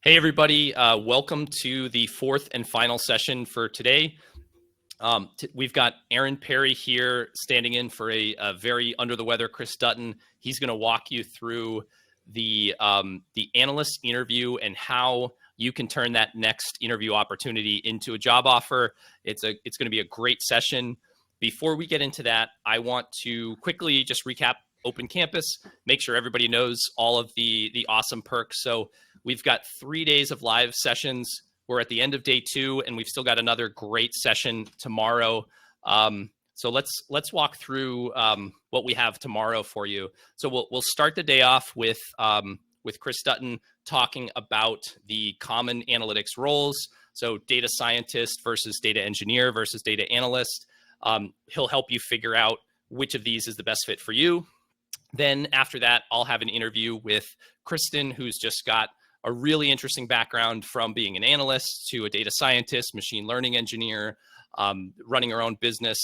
Hey, everybody. Welcome to the fourth and final session for today. We've got Aaron Perry here standing in for a very under the weather Chris Dutton. He's going to walk you through the analyst interview and how you can turn that next interview opportunity into a job offer. It's going to be a great session. Before we get into that, I want to quickly just recap Open Campus, make sure everybody knows all of the awesome perks. So we've got 3 days of live sessions. We're at the end of day 2, and we've still got another great session tomorrow. So let's walk through what we have tomorrow for you. So we'll start the day off with Chris Dutton talking about the common analytics roles. So data scientist versus data engineer versus data analyst. He'll help you figure out which of these is the best fit for you. Then after that, I'll have an interview with Kristen, who's just got a really interesting background from being an analyst to a data scientist, machine learning engineer, running her own business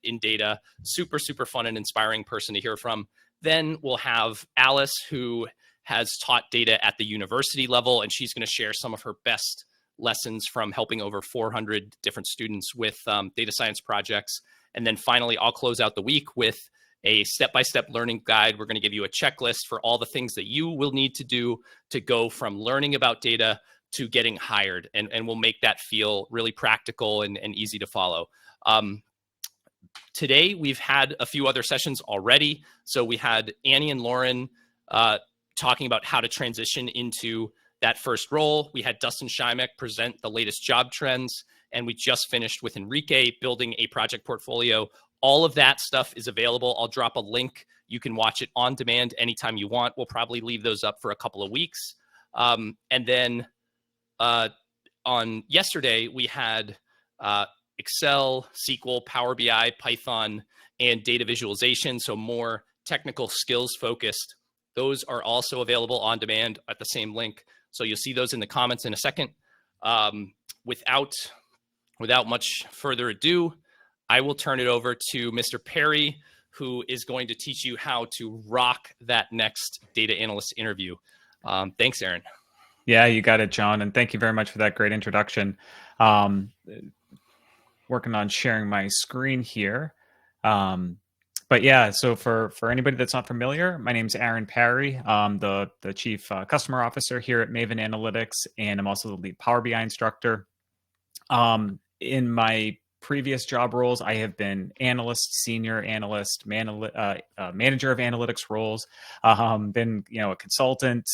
in data. Super, super fun and inspiring person to hear from. Then we'll have Alice, who has taught data at the university level, and she's going to share some of her best lessons from helping over 400 different students with data science projects. And then finally, I'll close out the week with a step-by-step learning guide. We're going to give you a checklist for all the things that you will need to do to go from learning about data to getting hired. And we'll make that feel really practical and easy to follow. Today, we've had a few other sessions already. So we had Annie and Lauren talking about how to transition into that first role. We had Dustin Schimek present the latest job trends. And we just finished with Enrique building a project portfolio. All of that stuff is available. I'll drop a link. You can watch it on demand anytime you want. We'll probably leave those up for a couple of weeks. And then on yesterday, we had Excel, SQL, Power BI, Python, and data visualization. So more technical skills focused. Those are also available on demand at the same link. So you'll see those in the comments in a second. Without much further ado, I will turn it over to Mr. Perry, who is going to teach you how to rock that next data analyst interview. Thanks, Aaron. Yeah, you got it, John. And thank you very much for that great introduction. Working on sharing my screen here. But yeah, so for anybody that's not familiar, my name's Aaron Perry. I'm the Chief Customer Officer here at Maven Analytics, and I'm also the lead Power BI instructor. In my previous job roles, I have been analyst, senior analyst, manager of analytics roles, been a consultant,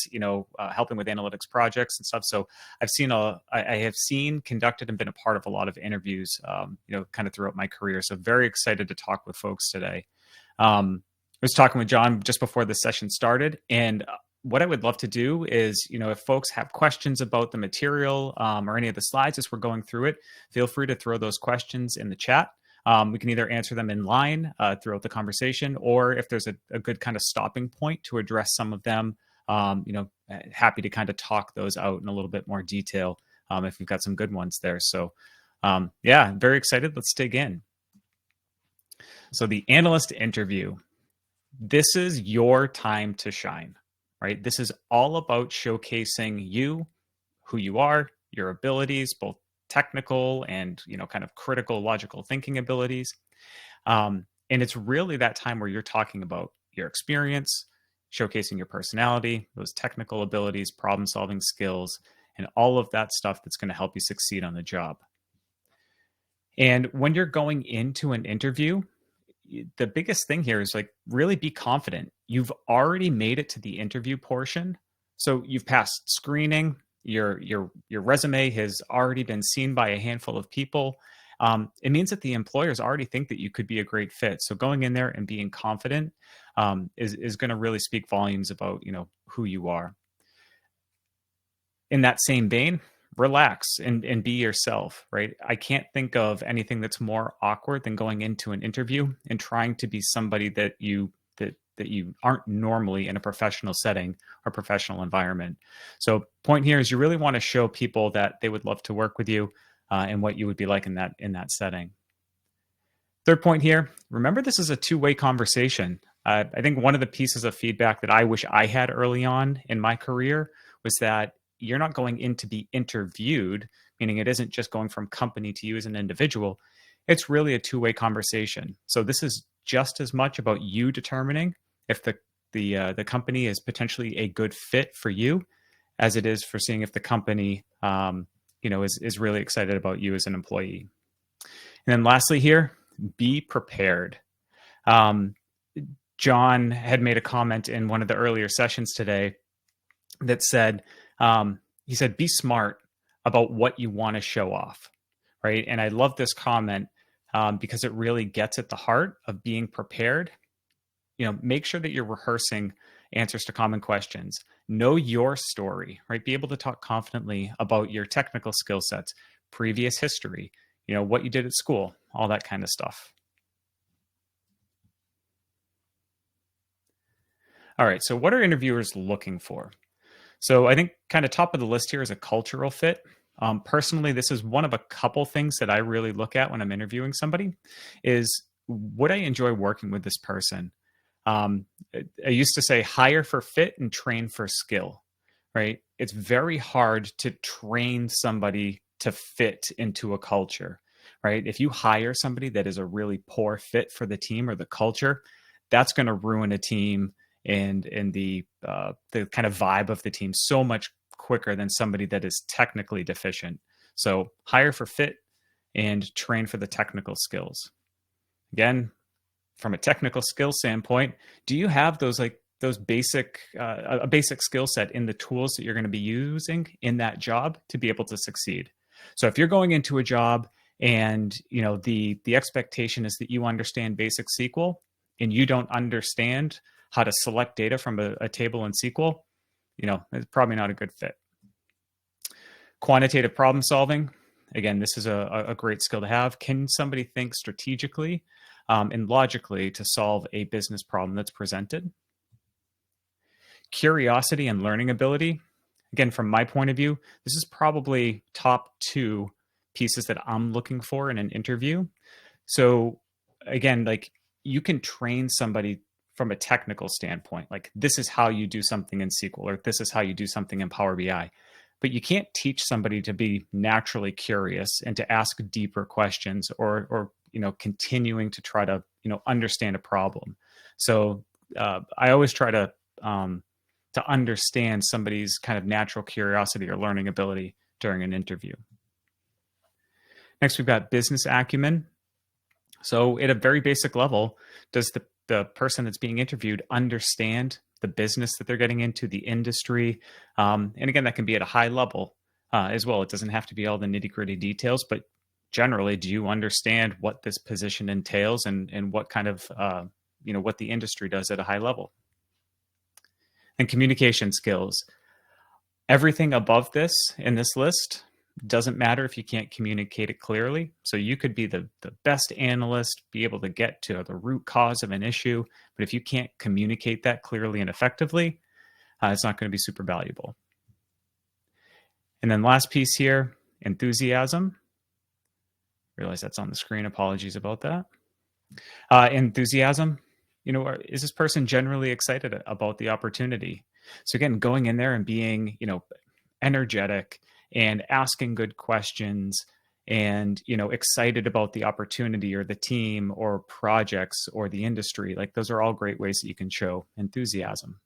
helping with analytics projects and stuff. So I have seen, conducted, and been a part of a lot of interviews, kind of throughout my career. So very excited to talk with folks today. I was talking with John just before the session started, and what I would love to do is, if folks have questions about the material or any of the slides as we're going through it, feel free to throw those questions in the chat. We can either answer them in line throughout the conversation, or if there's a good kind of stopping point to address some of them, happy to kind of talk those out in a little bit more detail if we've got some good ones there. So yeah, very excited. Let's dig in. So the analyst interview, this is your time to shine. Right? This is all about showcasing you, who you are, your abilities, both technical and, kind of critical logical thinking abilities. And it's really that time where you're talking about your experience, showcasing your personality, those technical abilities, problem solving skills, and all of that stuff that's going to help you succeed on the job. And when you're going into an interview, the biggest thing here is really be confident. You've already made it to the interview portion. So you've passed screening. Your resume has already been seen by a handful of people. It means that the employers already think that you could be a great fit. So going in there and being confident is going to really speak volumes about, who you are. In that same vein, relax and be yourself, right? I can't think of anything that's more awkward than going into an interview and trying to be somebody that you aren't normally in a professional setting or professional environment. So point here is you really want to show people that they would love to work with you and what you would be like in that setting. Third point here, remember this is a two-way conversation. I think one of the pieces of feedback that I wish I had early on in my career was that you're not going in to be interviewed, meaning it isn't just going from company to you as an individual. It's really a two-way conversation. So this is just as much about you determining if the company is potentially a good fit for you, as it is for seeing if the company is really excited about you as an employee. And then lastly here, be prepared. John had made a comment in one of the earlier sessions today that said, he said, be smart about what you want to show off, right? And I love this comment because it really gets at the heart of being prepared. Make sure that you're rehearsing answers to common questions. Know your story, right? Be able to talk confidently about your technical skill sets, previous history, what you did at school, all that kind of stuff. All right, so what are interviewers looking for? So I think kind of top of the list here is a cultural fit. Personally, this is one of a couple things that I really look at when I'm interviewing somebody is, would I enjoy working with this person? I used to say hire for fit and train for skill, right? It's very hard to train somebody to fit into a culture, right? If you hire somebody that is a really poor fit for the team or the culture, that's going to ruin a team and the kind of vibe of the team so much quicker than somebody that is technically deficient. So hire for fit and train for the technical skills. Again, from a technical skill standpoint, do you have those basic a basic skill set in the tools that you're going to be using in that job to be able to succeed? So if you're going into a job and the expectation is that you understand basic SQL and you don't understand how to select data from a table in SQL, it's probably not a good fit. Quantitative problem solving. Again, this is a great skill to have. Can somebody think strategically and logically to solve a business problem that's presented? Curiosity and learning ability. Again, from my point of view, this is probably top 2 pieces that I'm looking for in an interview. So again, you can train somebody from a technical standpoint, this is how you do something in SQL, or this is how you do something in Power BI. But you can't teach somebody to be naturally curious and to ask deeper questions or continuing to try to, understand a problem. So I always try to understand somebody's kind of natural curiosity or learning ability during an interview. Next, we've got business acumen. So at a very basic level, does the person that's being interviewed understand the business that they're getting into, the industry? And again, that can be at a high level as well. It doesn't have to be all the nitty-gritty details, but generally, do you understand what this position entails and what kind of, what the industry does at a high level? And communication skills. Everything above this in this list doesn't matter if you can't communicate it clearly. So you could be the best analyst, be able to get to the root cause of an issue, but if you can't communicate that clearly and effectively, it's not going to be super valuable. And then last piece here, enthusiasm. Realize that's on the screen. Apologies about that. Enthusiasm. Is this person generally excited about the opportunity? So again, going in there and being, energetic and asking good questions and, excited about the opportunity or the team or projects or the industry. Those are all great ways that you can show enthusiasm.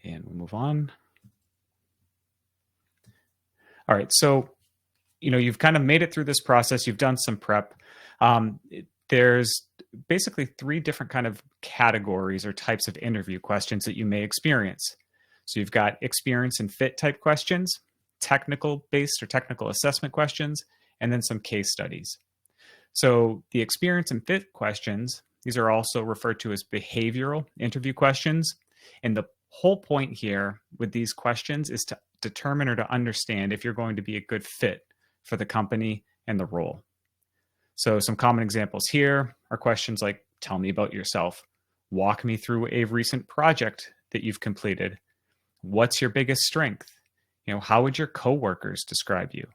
And we'll move on. All right. So, you've kind of made it through this process. You've done some prep. There's basically 3 different kind of categories or types of interview questions that you may experience. So you've got experience and fit type questions, technical based or technical assessment questions, and then some case studies. So the experience and fit questions, these are also referred to as behavioral interview questions. And the whole point here with these questions is to determine or to understand if you're going to be a good fit for the company and the role. So some common examples here are questions like, tell me about yourself. Walk me through a recent project that you've completed. What's your biggest strength? How would your coworkers describe you?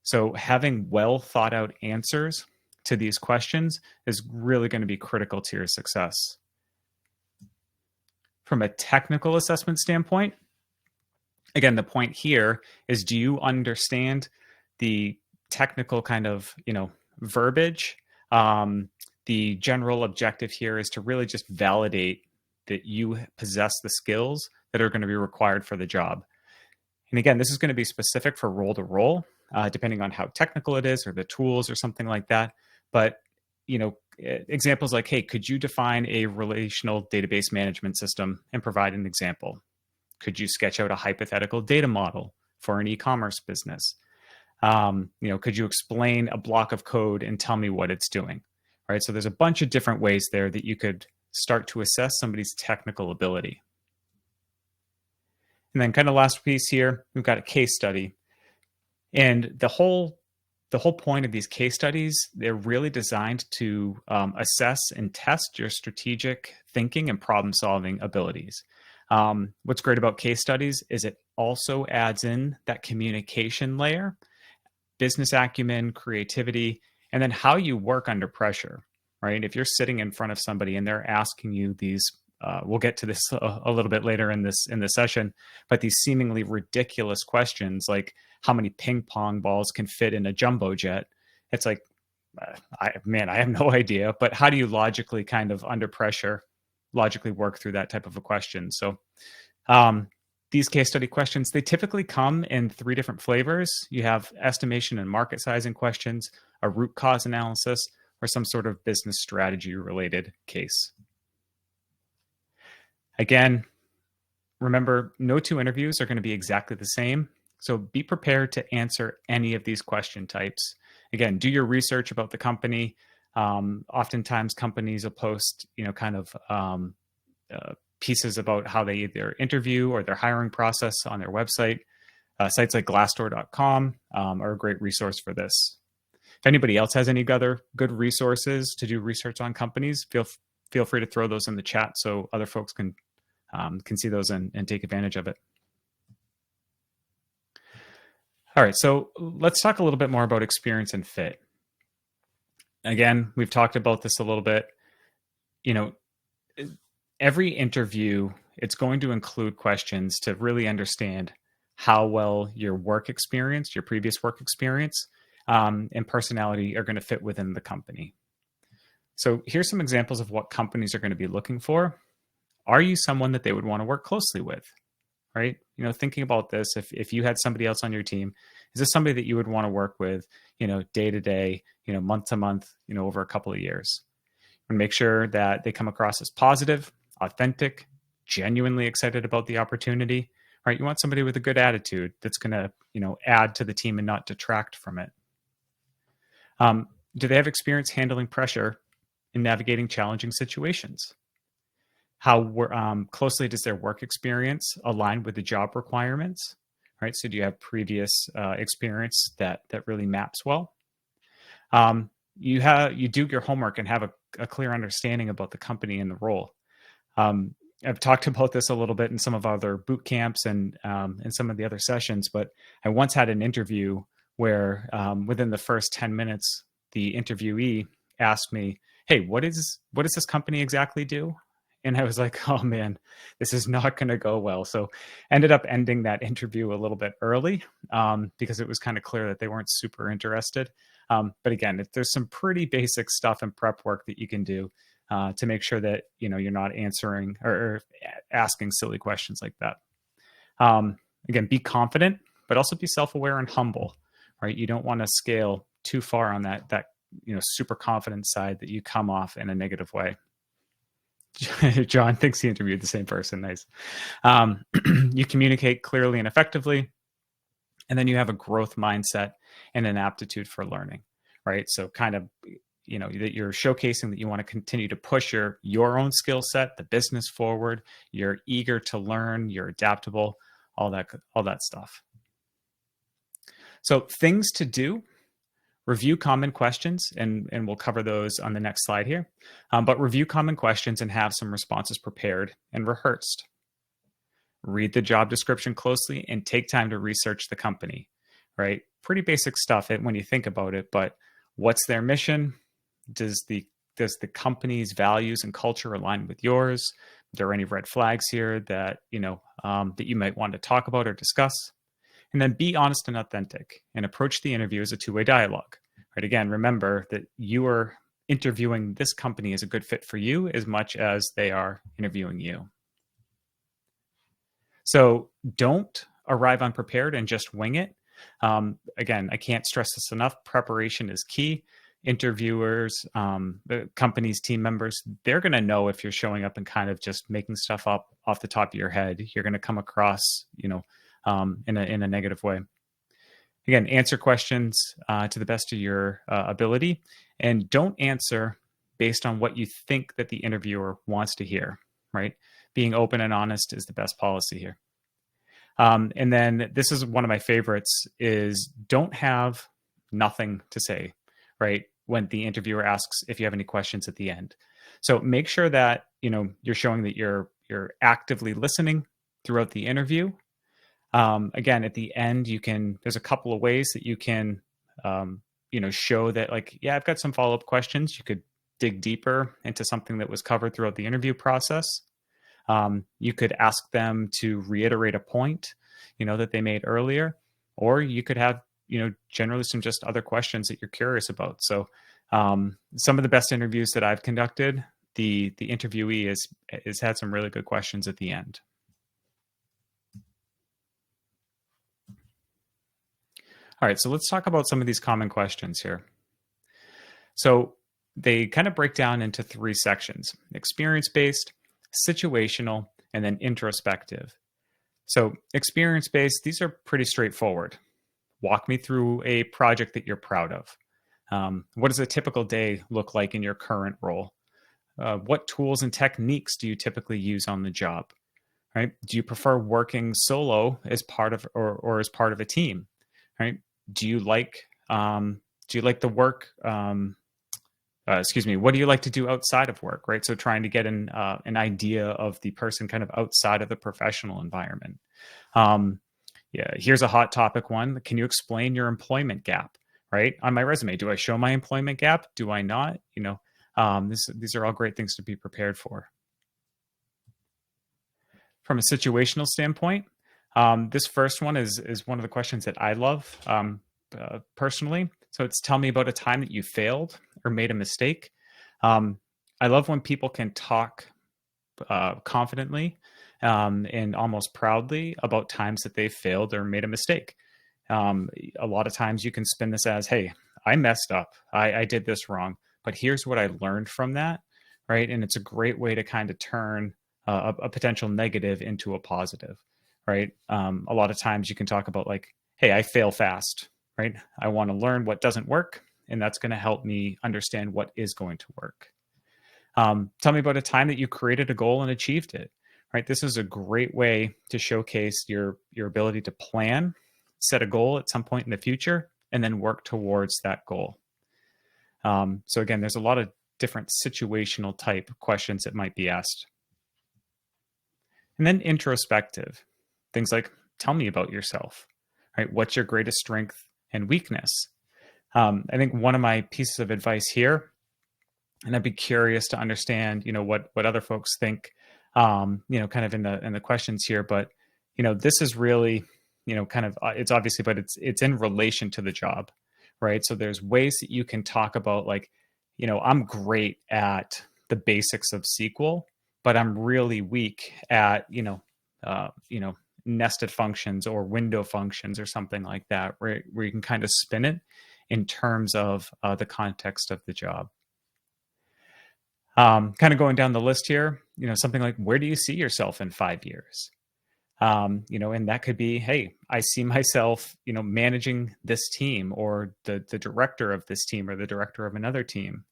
So having well thought out answers to these questions is really going to be critical to your success. From a technical assessment standpoint, again, the point here is, do you understand the technical kind of, verbiage? The general objective here is to really just validate that you possess the skills that are going to be required for the job. And again, this is going to be specific for role to role, depending on how technical it is or the tools or something like that. But, examples like, hey, could you define a relational database management system and provide an example? Could you sketch out a hypothetical data model for an e-commerce business? Could you explain a block of code and tell me what it's doing? Right. So there's a bunch of different ways there that you could start to assess somebody's technical ability. And then kind of last piece here, we've got a case study. And the whole point of these case studies, they're really designed to assess and test your strategic thinking and problem solving abilities. What's great about case studies is it also adds in that communication layer, business acumen, creativity, and then how you work under pressure, right? If you're sitting in front of somebody and they're asking you these, we'll get to this a little bit later in this session, but these seemingly ridiculous questions like how many ping pong balls can fit in a jumbo jet, it's like, I have no idea. But how do you logically kind of under pressure, logically work through that type of a question? So these case study questions, they typically come in 3 different flavors. You have estimation and market sizing questions, a root cause analysis, or some sort of business strategy related case. Again, remember, no 2 interviews are going to be exactly the same. So be prepared to answer any of these question types. Again, do your research about the company. Oftentimes companies will post, pieces about how they either interview or their hiring process on their website. Sites like glassdoor.com are a great resource for this. If anybody else has any other good resources to do research on companies, feel free to throw those in the chat so other folks can see those and take advantage of it. All right, so let's talk a little bit more about experience and fit. Again, we've talked about this a little bit. Every interview, it's going to include questions to really understand how well your work experience, your previous work experience, and personality are going to fit within the company. So here's some examples of what companies are going to be looking for. Are you someone that they would want to work closely with? Right? Thinking about this, if you had somebody else on your team, is this somebody that you would want to work with, day to day, month to month, over a couple of years? And make sure that they come across as positive, authentic, genuinely excited about the opportunity, right? You want somebody with a good attitude that's going to, add to the team and not detract from it. Do they have experience handling pressure and navigating challenging situations? How closely does their work experience align with the job requirements, right? So do you have previous experience that really maps well? You do your homework and have a clear understanding about the company and the role. I've talked about this a little bit in some of our other boot camps and in some of the other sessions, but I once had an interview where within the first 10 minutes, the interviewee asked me, hey, what does this company exactly do? And I was like, oh man, this is not going to go well. So ended up ending that interview a little bit early because it was kind of clear that they weren't super interested. But again, there's some pretty basic stuff and prep work that you can do to make sure that you're not answering or asking silly questions like that. Again, be confident, but also be self-aware and humble. Right? You don't want to scale too far on that super confident side that you come off in a negative way. John thinks he interviewed the same person. Nice. You communicate clearly and effectively, and then you have a growth mindset and an aptitude for learning, right? So kind of, that you're showcasing that you want to continue to push your own skill set, the business forward. You're eager to learn. You're adaptable. All that stuff. So things to do. Review common questions, and we'll cover those on the next slide here. But review common questions and have some responses prepared and rehearsed. Read the job description closely and take time to research the company, right? Pretty basic stuff when you think about it, but what's their mission? Does the company's values and culture align with yours? there any red flags here that, that you might want to talk about or discuss? And then be honest and authentic and approach the interview as a two-way dialogue, right? Again, remember that you are interviewing this company as a good fit for you as much as they are interviewing you. So don't arrive unprepared and just wing it. Again, I can't stress this enough. Preparation is key. Interviewers, the company's team members, they're going to know if you're showing up and kind of just making stuff up off the top of your head. You're going to come across, in a negative way. Again, answer questions to the best of your ability, and don't answer based on what you think that the interviewer wants to hear, right? Being open and honest is the best policy here. And then this is one of my favorites is don't have nothing to say, right? When the interviewer asks if you have any questions at the end. So make sure that, you're showing that you're actively listening throughout the interview. Again, at the end, there's a couple of ways that you can, show that like, yeah, I've got some follow-up questions. You could dig deeper into something that was covered throughout the interview process. You could ask them to reiterate a point, that they made earlier, or you could have, generally some just other questions that you're curious about. So some of the best interviews that I've conducted, the interviewee has had some really good questions at the end. All right, so let's talk about some of these common questions here. So they kind of break down into three sections: experience-based, situational, and then introspective. So experience-based, these are pretty straightforward. Walk me through a project that you're proud of. What does a typical day look like in your current role? What tools and techniques do you typically use on the job? Right? Do you prefer working solo as part of or as part of a team? Right? Do you like the work? What do you like to do outside of work? Right? So trying to get an idea of the person kind of outside of the professional environment. Yeah, here's a hot topic one. Can you explain your employment gap? Right? On my resume, do I show my employment gap? Do I not? These are all great things to be prepared for. From a situational standpoint, this first one is one of the questions that I love personally. So it's tell me about a time that you failed or made a mistake. I love when people can talk confidently and almost proudly about times that they failed or made a mistake. A lot of times you can spin this as, hey, I messed up. I did this wrong, but here's what I learned from that, right? And it's a great way to kind of turn a potential negative into a positive, right? A lot of times you can talk about like, hey, I fail fast, right? I want to learn what doesn't work, and that's going to help me understand what is going to work. Tell me about a time that you created a goal and achieved it, right? This is a great way to showcase your ability to plan, set a goal at some point in the future, and then work towards that goal. So again, there's a lot of different situational type questions that might be asked. And then introspective, things like, tell me about yourself, right? What's your greatest strength and weakness? I think one of my pieces of advice here, and I'd be curious to understand, what other folks think, kind of in the questions here, but, this is really, kind of, it's obviously, but it's in relation to the job, right? So there's ways that you can talk about like, I'm great at the basics of SQL, but I'm really weak at, nested functions or window functions or something like that, where you can kind of spin it in terms of the context of the job. Kind of going down the list here, something like, where do you see yourself in 5 years? And that could be, hey, I see myself, managing this team, or the director of this team, or the director of another team.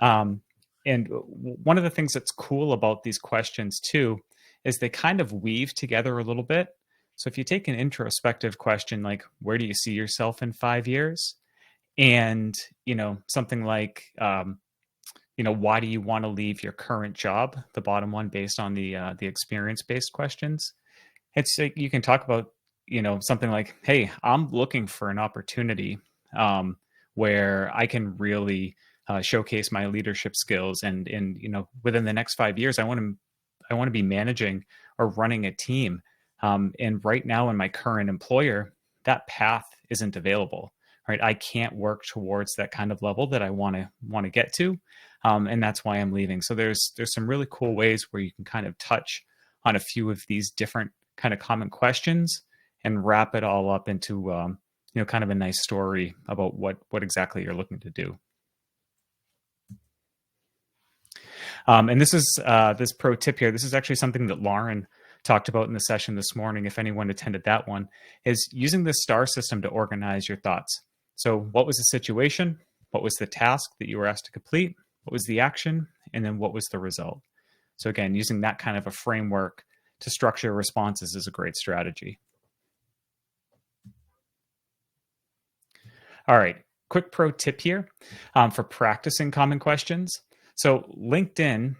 And one of the things that's cool about these questions too, is they kind of weave together a little bit. So if you take an introspective question, like, where do you see yourself in 5 years? And, something like, why do you want to leave your current job? The bottom one based on the experience-based questions. It's like, you can talk about, something like, hey, I'm looking for an opportunity where I can really showcase my leadership skills. And within the next 5 years, I want I want to be managing or running a team. And right now in my current employer, that path isn't available, right? I can't work towards that kind of level that I want to get to. And that's why I'm leaving. So there's some really cool ways where you can kind of touch on a few of these different kind of common questions and wrap it all up into kind of a nice story about what exactly you're looking to do. And this is this pro tip here. This is actually something that Lauren talked about in the session this morning. If anyone attended that one, is using the STAR system to organize your thoughts. So what was the situation? What was the task that you were asked to complete? What was the action? And then what was the result? So again, using that kind of a framework to structure responses is a great strategy. All right, quick pro tip here for practicing common questions. So LinkedIn,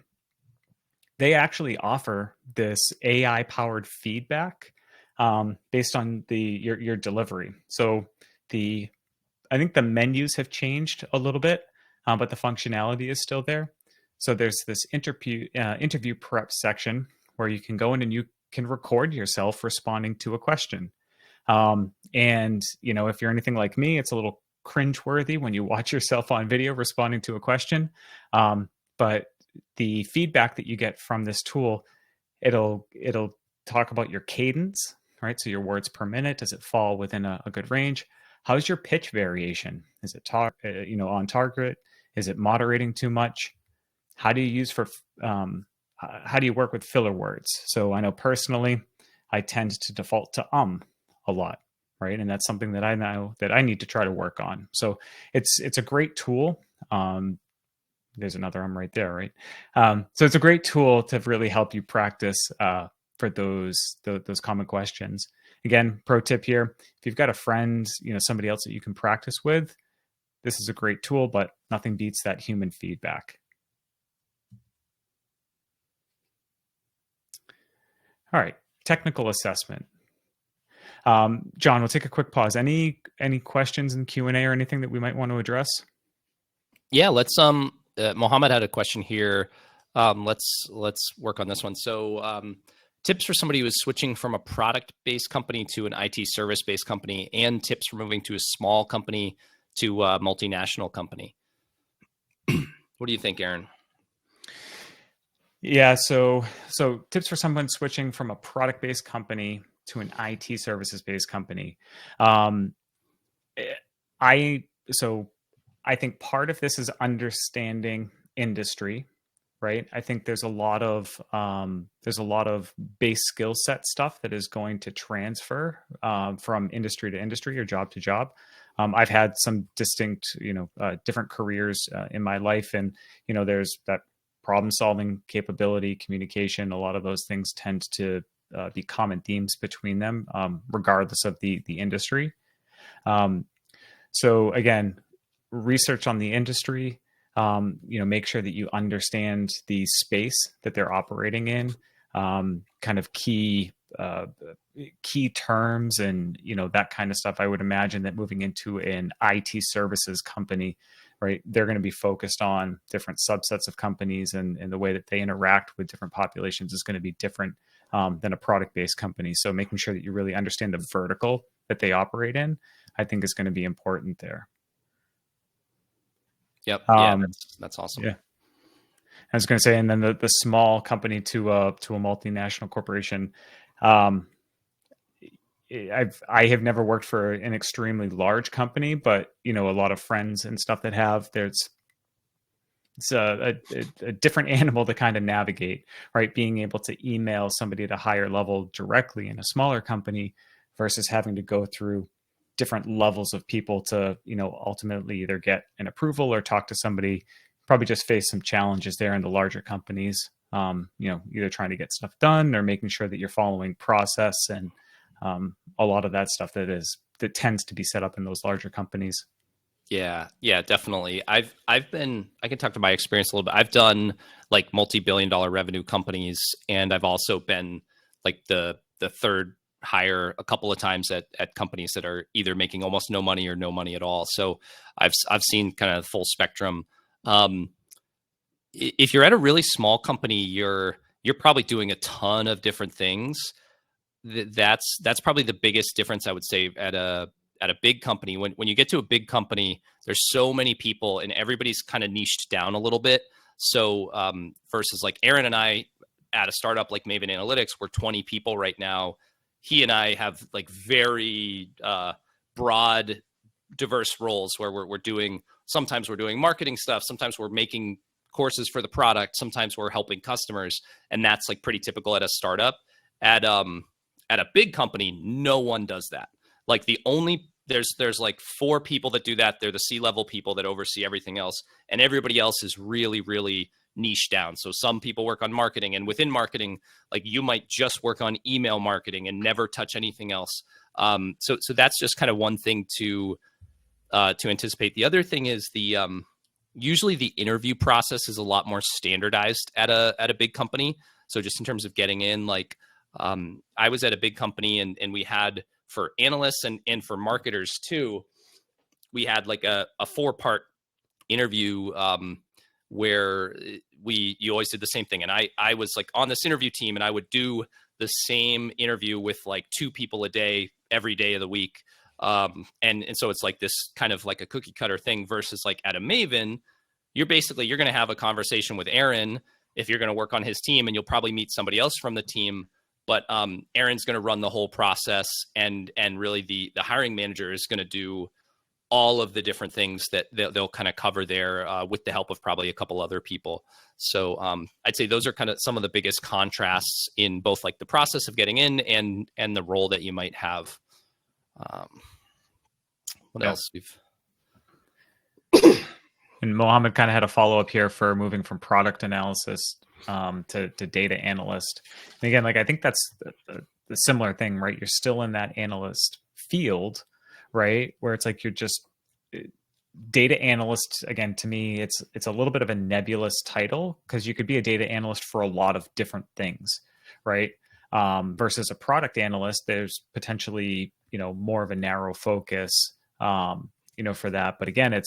they actually offer this AI-powered feedback based on your delivery. So I think the menus have changed a little bit, but the functionality is still there. So there's this interview prep section where you can go in and you can record yourself responding to a question. And if you're anything like me, it's a little cringeworthy when you watch yourself on video responding to a question. But the feedback that you get from this tool, it'll talk about your cadence, right? So your words per minute, does it fall within a good range? How's your pitch variation? Is it on target? Is it moderating too much? How do you how do you work with filler words? So I know personally, I tend to default to a lot, right? And that's something that I know that I need to try to work on. So it's a great tool. There's another right there, right? So it's a great tool to really help you practice for those common questions. Again, pro tip here: if you've got a friend, somebody else that you can practice with, this is a great tool, but nothing beats that human feedback. All right, technical assessment. John, we'll take a quick pause. Any questions in Q&A or anything that we might want to address? Yeah, let's Mohammed had a question here. Let's work on this one. So tips for somebody who is switching from a product-based company to an IT service-based company, and tips for moving to a small company to a multinational company. What do you think, Aaron? Yeah, so tips for someone switching from a product-based company to an IT services-based company. I think part of this is understanding industry, right? I think there's a lot of base skill set stuff that is going to transfer from industry to industry or job to job. I've had some distinct, different careers in my life, and there's that problem solving capability, communication. A lot of those things tend to be common themes between them, regardless of the industry. So again, research on the industry. Make sure that you understand the space that they're operating in, kind of key terms and that kind of stuff. I would imagine that moving into an IT services company, right, they're going to be focused on different subsets of companies, and the way that they interact with different populations is going to be different than a product-based company. So making sure that you really understand the vertical that they operate in, I think, is going to be important there. Yep. Yeah, that's awesome. Yeah. I was going to say, and then the small company to a multinational corporation. I have never worked for an extremely large company, but a lot of friends and stuff that have. It's a different animal to kind of navigate, right? Being able to email somebody at a higher level directly in a smaller company versus having to go through different levels of people to, ultimately either get an approval or talk to somebody. Probably just face some challenges there in the larger companies, either trying to get stuff done or making sure that you're following process and a lot of that stuff that tends to be set up in those larger companies. Yeah, definitely. I can talk to my experience a little bit. I've done like multi-billion-dollar revenue companies, and I've also been like the third hire a couple of times at companies that are either making almost no money or no money at all. So I've seen kind of the full spectrum. If you're at a really small company, you're you're probably doing a ton of different things. That's probably the biggest difference, I would say, at a big company. When you get to a big company, there's so many people and everybody's kind of niched down a little bit. So versus like Aaron and I at a startup like Maven Analytics, we're 20 people right now. He and I have like very broad, diverse roles where we're doing, sometimes we're doing marketing stuff, sometimes we're making courses for the product, sometimes we're helping customers, and that's like pretty typical at a startup. At a big company, no one does that. Like there's like 4 people that do that. They're the C-level people that oversee everything else, and everybody else is really, really niche down. So some people work on marketing, and within marketing, like you might just work on email marketing and never touch anything else. So that's just kind of one thing to anticipate. The other thing is usually the interview process is a lot more standardized at a big company. So just in terms of getting in, like I was at a big company and we had, for analysts and for marketers too, we had like a 4-part interview where you always did the same thing. And I was like on this interview team, and I would do the same interview with like 2 people a day, every day of the week. And so it's like this kind of like a cookie cutter thing versus like at a Maven, you're going to have a conversation with Aaron if you're going to work on his team, and you'll probably meet somebody else from the team. But Aaron's going to run the whole process, and really the hiring manager is going to do all of the different things that they'll kind of cover there with the help of probably a couple other people. So I'd say those are kind of some of the biggest contrasts in both like the process of getting in and the role that you might have. What else? And Mohammed kind of had a follow-up here for moving from product analysis to data analyst. And again, like I think that's the similar thing, right? You're still in that analyst field, right? Where it's like you're just data analyst. Again, to me, it's a little bit of a nebulous title, because you could be a data analyst for a lot of different things, right? Versus a product analyst, there's potentially, more of a narrow focus, for that. But again,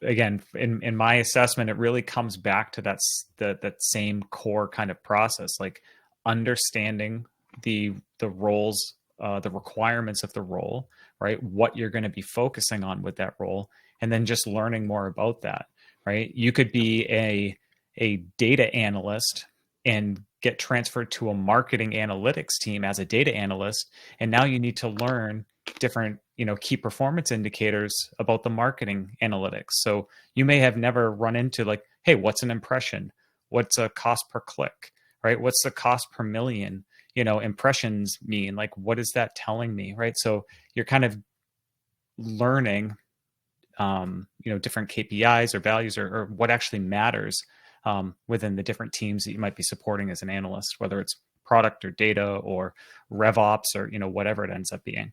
again, in my assessment, it really comes back to that same core kind of process, like understanding the roles, the requirements of the role, right? What you're going to be focusing on with that role, and then just learning more about that, right? You could be a data analyst and get transferred to a marketing analytics team as a data analyst, and now you need to learn different key performance indicators about the marketing analytics. So you may have never run into like, hey, what's an impression? What's a cost per click, right? What's the cost per million, impressions mean? Like, what is that telling me, right? So you're kind of learning, different KPIs or values or what actually matters within the different teams that you might be supporting as an analyst, whether it's product or data or RevOps or, whatever it ends up being.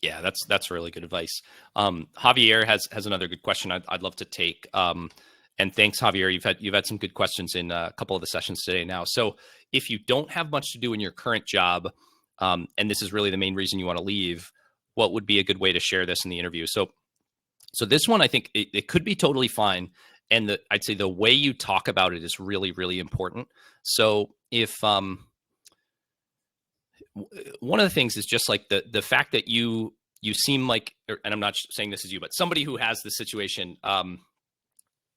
Yeah, that's really good advice. Javier has another good question I'd love to take. And thanks, Javier. You've had some good questions in a couple of the sessions today now. So if you don't have much to do in your current job, and this is really the main reason you want to leave, what would be a good way to share this in the interview? So this one, I think it could be totally fine. And I'd say the way you talk about it is really, really important. So if one of the things is just like the fact that you seem like, and I'm not saying this is you, but somebody who has this situation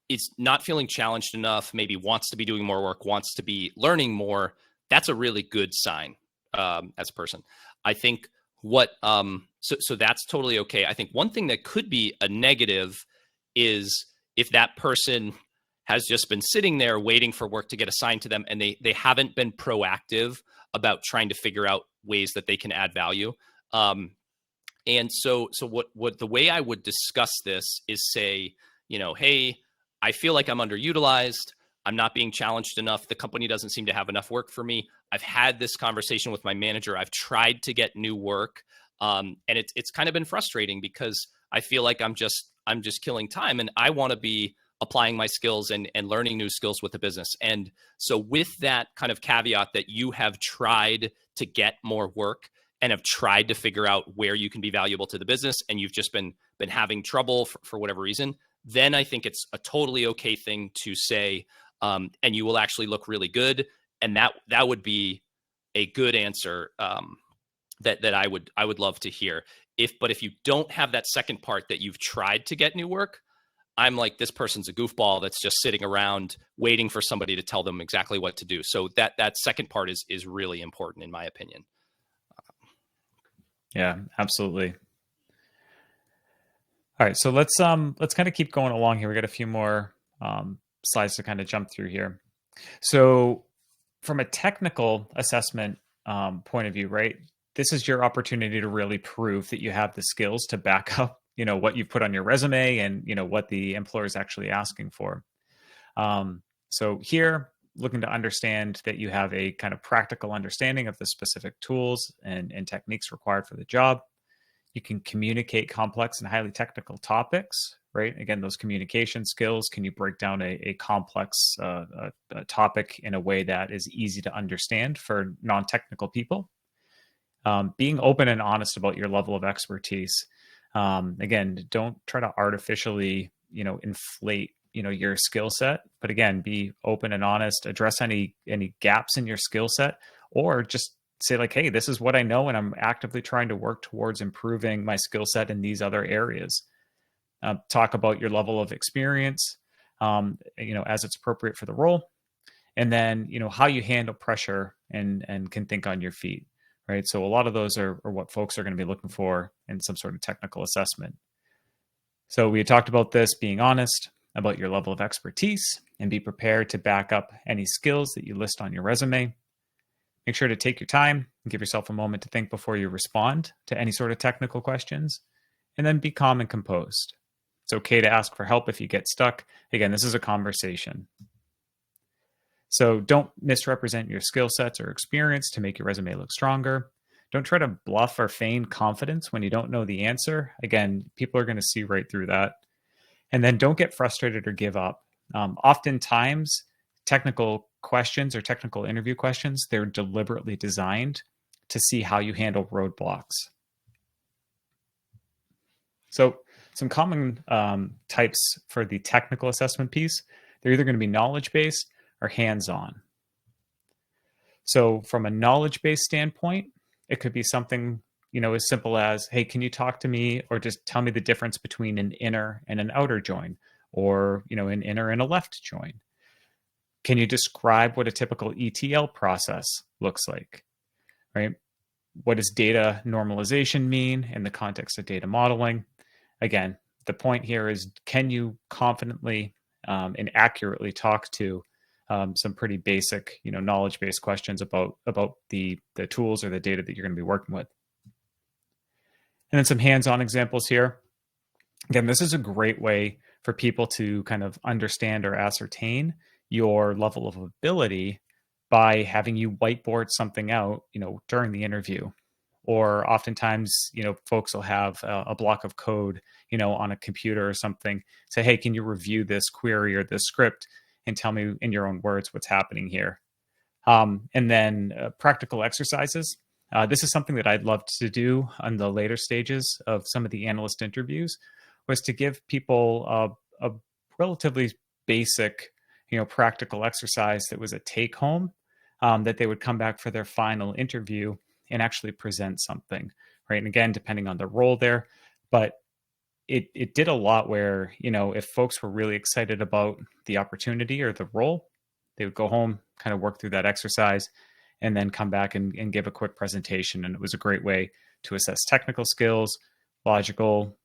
is not feeling challenged enough, maybe wants to be doing more work, wants to be learning more. That's a really good sign as a person. I think so that's totally okay. I think one thing that could be a negative is if that person has just been sitting there waiting for work to get assigned to them, and they haven't been proactive about trying to figure out ways that they can add value. And so what the way I would discuss this is say, hey, I feel like I'm underutilized. I'm not being challenged enough. The company doesn't seem to have enough work for me. I've had this conversation with my manager. I've tried to get new work. And it's kind of been frustrating because I feel like I'm just killing time, and I want to be applying my skills and learning new skills with the business. And so with that kind of caveat that you have tried to get more work and have tried to figure out where you can be valuable to the business, and you've just been having trouble for whatever reason, then I think it's a totally okay thing to say, and you will actually look really good. And that would be a good answer that I would love to hear. But if you don't have that second part, that you've tried to get new work, I'm like, this person's a goofball that's just sitting around waiting for somebody to tell them exactly what to do. So that second part is really important, in my opinion. Yeah, absolutely. All right, so let's kind of keep going along here. We got a few more slides to kind of jump through here. So from a technical assessment point of view, right, this is your opportunity to really prove that you have the skills to back up, what you put on your resume and, what the employer is actually asking for. So here, looking to understand that you have a kind of practical understanding of the specific tools and techniques required for the job. You can communicate complex and highly technical topics, right? Again, those communication skills. Can you break down a complex a topic in a way that is easy to understand for non-technical people? Being open and honest about your level of expertise. Again, don't try to artificially, inflate, your skill set. But again, be open and honest. Address any gaps in your skill set, or just say like, hey, this is what I know, and I'm actively trying to work towards improving my skill set in these other areas. Talk about your level of experience, as it's appropriate for the role, and then how you handle pressure and can think on your feet, right? So a lot of those are what folks are going to be looking for in some sort of technical assessment. So we had talked about this, being honest about your level of expertise, and be prepared to back up any skills that you list on your resume. Make sure to take your time and give yourself a moment to think before you respond to any sort of technical questions, and then be calm and composed. It's okay to ask for help if you get stuck. Again, this is a conversation. So don't misrepresent your skill sets or experience to make your resume look stronger. Don't try to bluff or feign confidence when you don't know the answer. Again, people are going to see right through that. And then don't get frustrated or give up. Oftentimes, technical questions or technical interview questions, they're deliberately designed to see how you handle roadblocks. So some common types for the technical assessment piece, they're either going to be knowledge-based or hands-on. So from a knowledge-based standpoint, it could be something, as simple as, hey, can you talk to me or just tell me the difference between an inner and an outer join, or, an inner and a left join? Can you describe what a typical ETL process looks like, right? What does data normalization mean in the context of data modeling? Again, the point here is, can you confidently and accurately talk to some pretty basic, knowledge-based questions about the tools or the data that you're going to be working with? And then some hands-on examples here. Again, this is a great way for people to kind of understand or ascertain your level of ability by having you whiteboard something out, during the interview. Or oftentimes, folks will have a block of code, on a computer or something. Say, hey, can you review this query or this script and tell me in your own words what's happening here? And then practical exercises. This is something that I'd love to do on the later stages of some of the analyst interviews, was to give people a relatively basic, practical exercise that was a take home, that they would come back for their final interview and actually present something, right? And again, depending on the role there, but it did a lot where, if folks were really excited about the opportunity or the role, they would go home, kind of work through that exercise, and then come back and give a quick presentation. And it was a great way to assess technical skills, logical,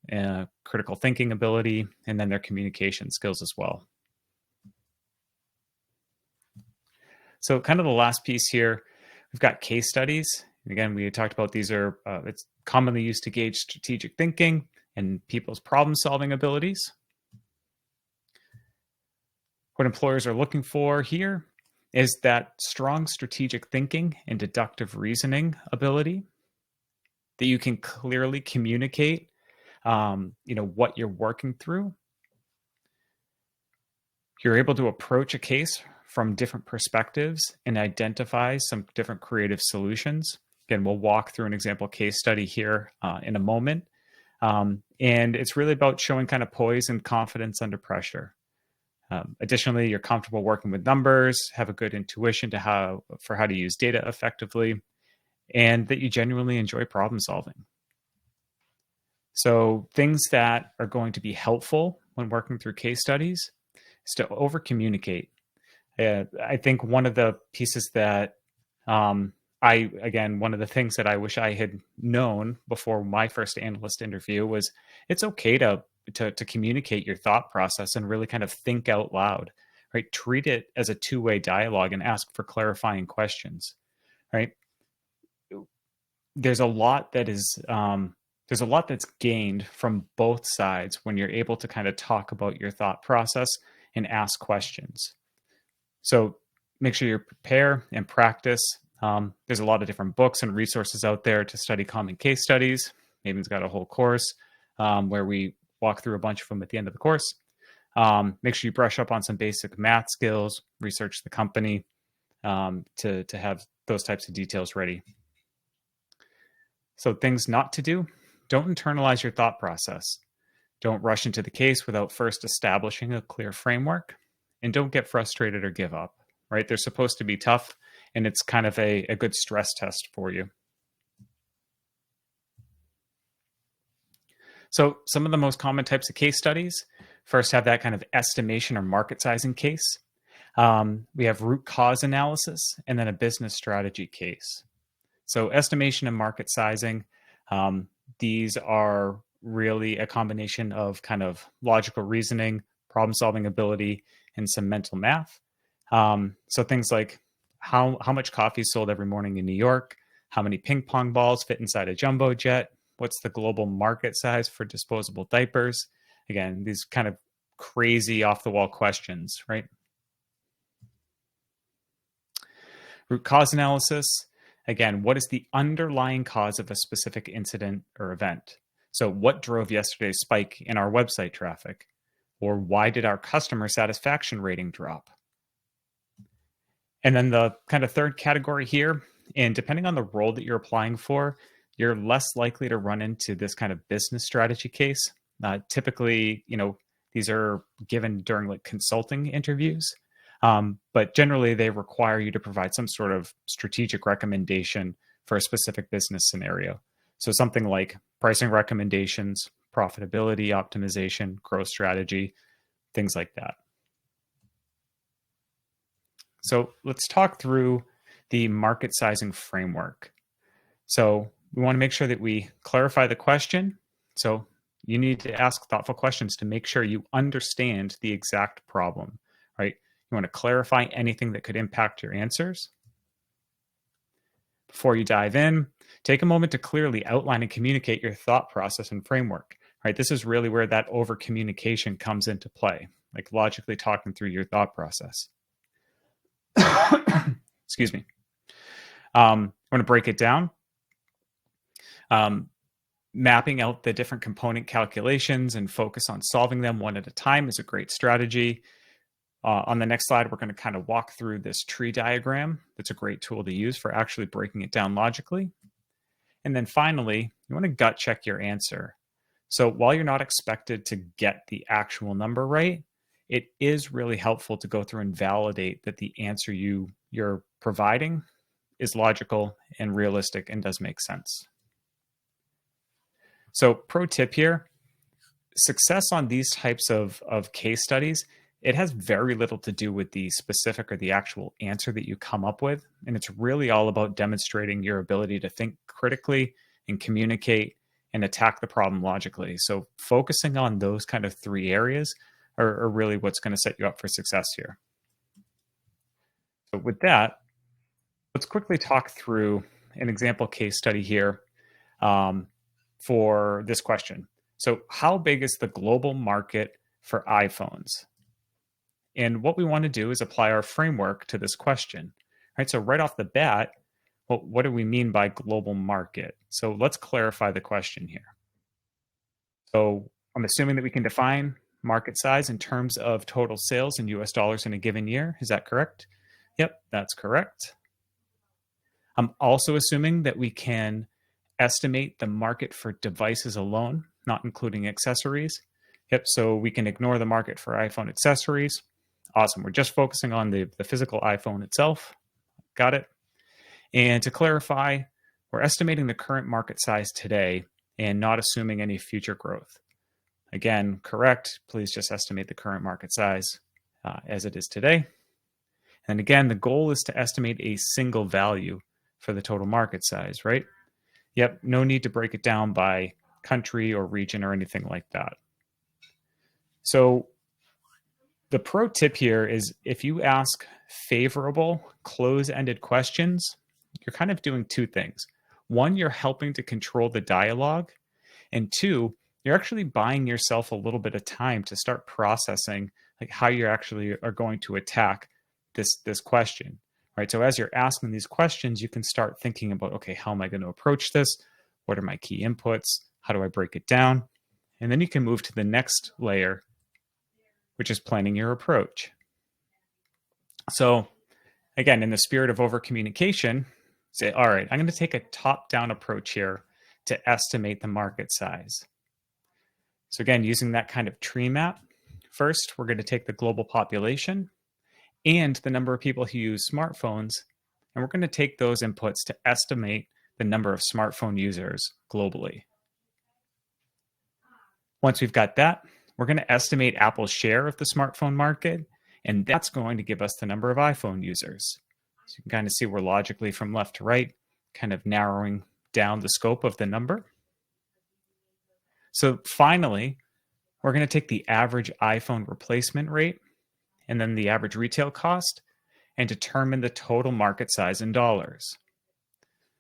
critical thinking ability, and then their communication skills as well. So kind of the last piece here, we've got case studies. And again, we talked about these are, it's commonly used to gauge strategic thinking and people's problem-solving abilities. What employers are looking for here is that strong strategic thinking and deductive reasoning ability, that you can clearly communicate, what you're working through. You're able to approach a case from different perspectives and identify some different creative solutions. Again, we'll walk through an example case study here in a moment. And it's really about showing kind of poise and confidence under pressure. Additionally, you're comfortable working with numbers, have a good intuition for how to use data effectively, and that you genuinely enjoy problem solving. So things that are going to be helpful when working through case studies is to over communicate. I think one of the pieces that one of the things that I wish I had known before my first analyst interview was it's okay to communicate your thought process and really kind of think out loud, right? Treat it as a two-way dialogue and ask for clarifying questions, right? There's a lot that's gained from both sides when you're able to kind of talk about your thought process and ask questions. So make sure you prepare and practice. There's a lot of different books and resources out there to study common case studies. Maven's got a whole course where we walk through a bunch of them at the end of the course. Make sure you brush up on some basic math skills, research the company to have those types of details ready. So things not to do: don't internalize your thought process. Don't rush into the case without first establishing a clear framework. And don't get frustrated or give up, right? They're supposed to be tough, and it's kind of a good stress test for you. So some of the most common types of case studies first have that kind of estimation or market sizing case. We have root cause analysis and then a business strategy case. So estimation and market sizing, these are really a combination of kind of logical reasoning, problem solving ability, and some mental math. So things like how much coffee is sold every morning in New York, how many ping pong balls fit inside a jumbo jet, what's the global market size for disposable diapers. Again, these kind of crazy off the wall questions, right? Root cause analysis. Again, what is the underlying cause of a specific incident or event? So what drove yesterday's spike in our website traffic? Or why did our customer satisfaction rating drop? And then the kind of third category here, and depending on the role that you're applying for, you're less likely to run into this kind of business strategy case. Typically, these are given during like consulting interviews. But generally, they require you to provide some sort of strategic recommendation for a specific business scenario. So something like pricing recommendations, profitability optimization, growth strategy, things like that. So let's talk through the market sizing framework. So we want to make sure that we clarify the question. So you need to ask thoughtful questions to make sure you understand the exact problem, right? You want to clarify anything that could impact your answers. Before you dive in, take a moment to clearly outline and communicate your thought process and framework, right? This is really where that over communication comes into play, like logically talking through your thought process. Excuse me. I want to break it down. Mapping out the different component calculations and focus on solving them one at a time is a great strategy. On the next slide, we're going to kind of walk through this tree diagram. That's a great tool to use for actually breaking it down logically. And then finally, you want to gut check your answer. So while you're not expected to get the actual number right, it is really helpful to go through and validate that the answer you're providing is logical and realistic and does make sense. So pro tip here, success on these types of case studies, it has very little to do with the specific or the actual answer that you come up with. And it's really all about demonstrating your ability to think critically and communicate and attack the problem logically. So focusing on those kind of three areas are really what's going to set you up for success here. So with that, let's quickly talk through an example case study here for this question. So how big is the global market for iPhones? And what we want to do is apply our framework to this question, right? So right off the bat, well, what do we mean by global market? So let's clarify the question here. So I'm assuming that we can define market size in terms of total sales in US dollars in a given year. Is that correct? Yep, that's correct. I'm also assuming that we can estimate the market for devices alone, not including accessories. Yep, so we can ignore the market for iPhone accessories. Awesome. We're just focusing on the physical iPhone itself. Got it. And to clarify, we're estimating the current market size today and not assuming any future growth. Again, correct. Please just estimate the current market size as it is today. And again, the goal is to estimate a single value for the total market size, right? Yep, no need to break it down by country or region or anything like that. So the pro tip here is if you ask favorable close-ended questions, you're kind of doing two things. One, you're helping to control the dialogue. And two, you're actually buying yourself a little bit of time to start processing like how you actually are going to attack this question, right? So as you're asking these questions, you can start thinking about, okay, how am I going to approach this? What are my key inputs? How do I break it down? And then you can move to the next layer, which is planning your approach. So again, in the spirit of over communication, say, all right, I'm going to take a top-down approach here to estimate the market size. So again, using that kind of tree map, first, we're going to take the global population and the number of people who use smartphones, and we're going to take those inputs to estimate the number of smartphone users globally. Once we've got that, we're going to estimate Apple's share of the smartphone market, and that's going to give us the number of iPhone users. So you can kind of see we're logically from left to right, kind of narrowing down the scope of the number. So finally, we're going to take the average iPhone replacement rate and then the average retail cost and determine the total market size in dollars.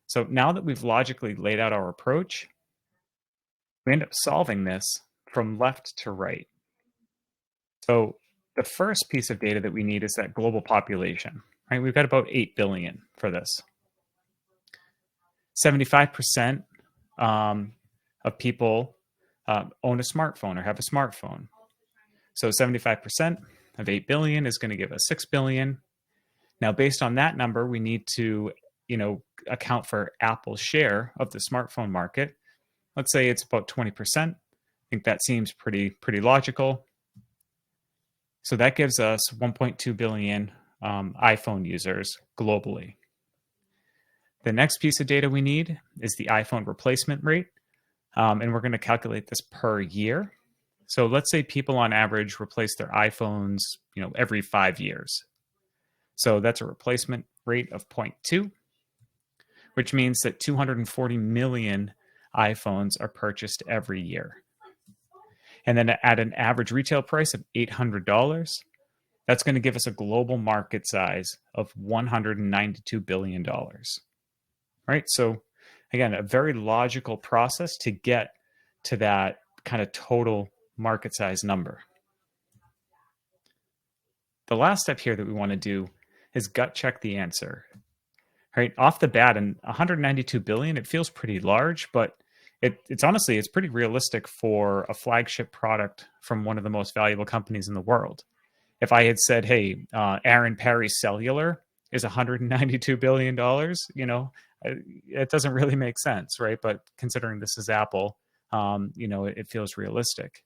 So now that we've logically laid out our approach, we end up solving this from left to right. So the first piece of data that we need is that global population, right? We've got about 8 billion for this. 75% of people own a smartphone or have a smartphone. So 75% of 8 billion is going to give us 6 billion. Now, based on that number, we need to, account for Apple's share of the smartphone market. Let's say it's about 20%. I think that seems pretty logical. So that gives us 1.2 billion iPhone users globally. The next piece of data we need is the iPhone replacement rate, and we're going to calculate this per year. So let's say people on average replace their iPhones, every 5 years. So that's a replacement rate of 0.2, which means that 240 million iPhones are purchased every year. And then at an average retail price of $800, that's going to give us a global market size of $192 billion. Right? So again, a very logical process to get to that kind of total market size number. The last step here that we want to do is gut check the answer. Right off the bat, and 192 billion, it feels pretty large, but it's honestly, it's pretty realistic for a flagship product from one of the most valuable companies in the world. If I had said, hey, Aaron Perry Cellular is $192 billion, it doesn't really make sense, right? But considering this is Apple, it feels realistic.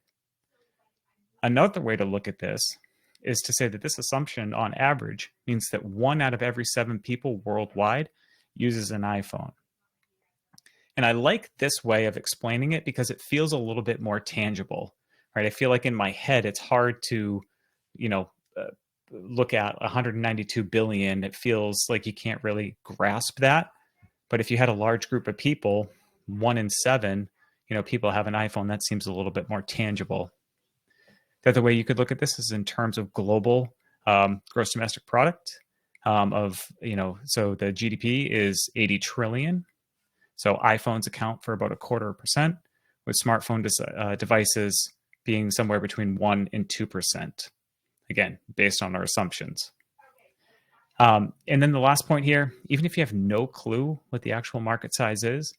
Another way to look at this is to say that this assumption on average means that 1 out of every 7 people worldwide uses an iPhone. And I like this way of explaining it because it feels a little bit more tangible, right? I feel like in my head, it's hard to, look at 192 billion. It feels like you can't really grasp that. But if you had a large group of people, 1 in 7, people have an iPhone, that seems a little bit more tangible. The other way you could look at this is in terms of global gross domestic product so the GDP is 80 trillion. So iPhones account for about 0.25%, with smartphone devices being somewhere between 1 and 2%. Again, based on our assumptions. And then the last point here, even if you have no clue what the actual market size is,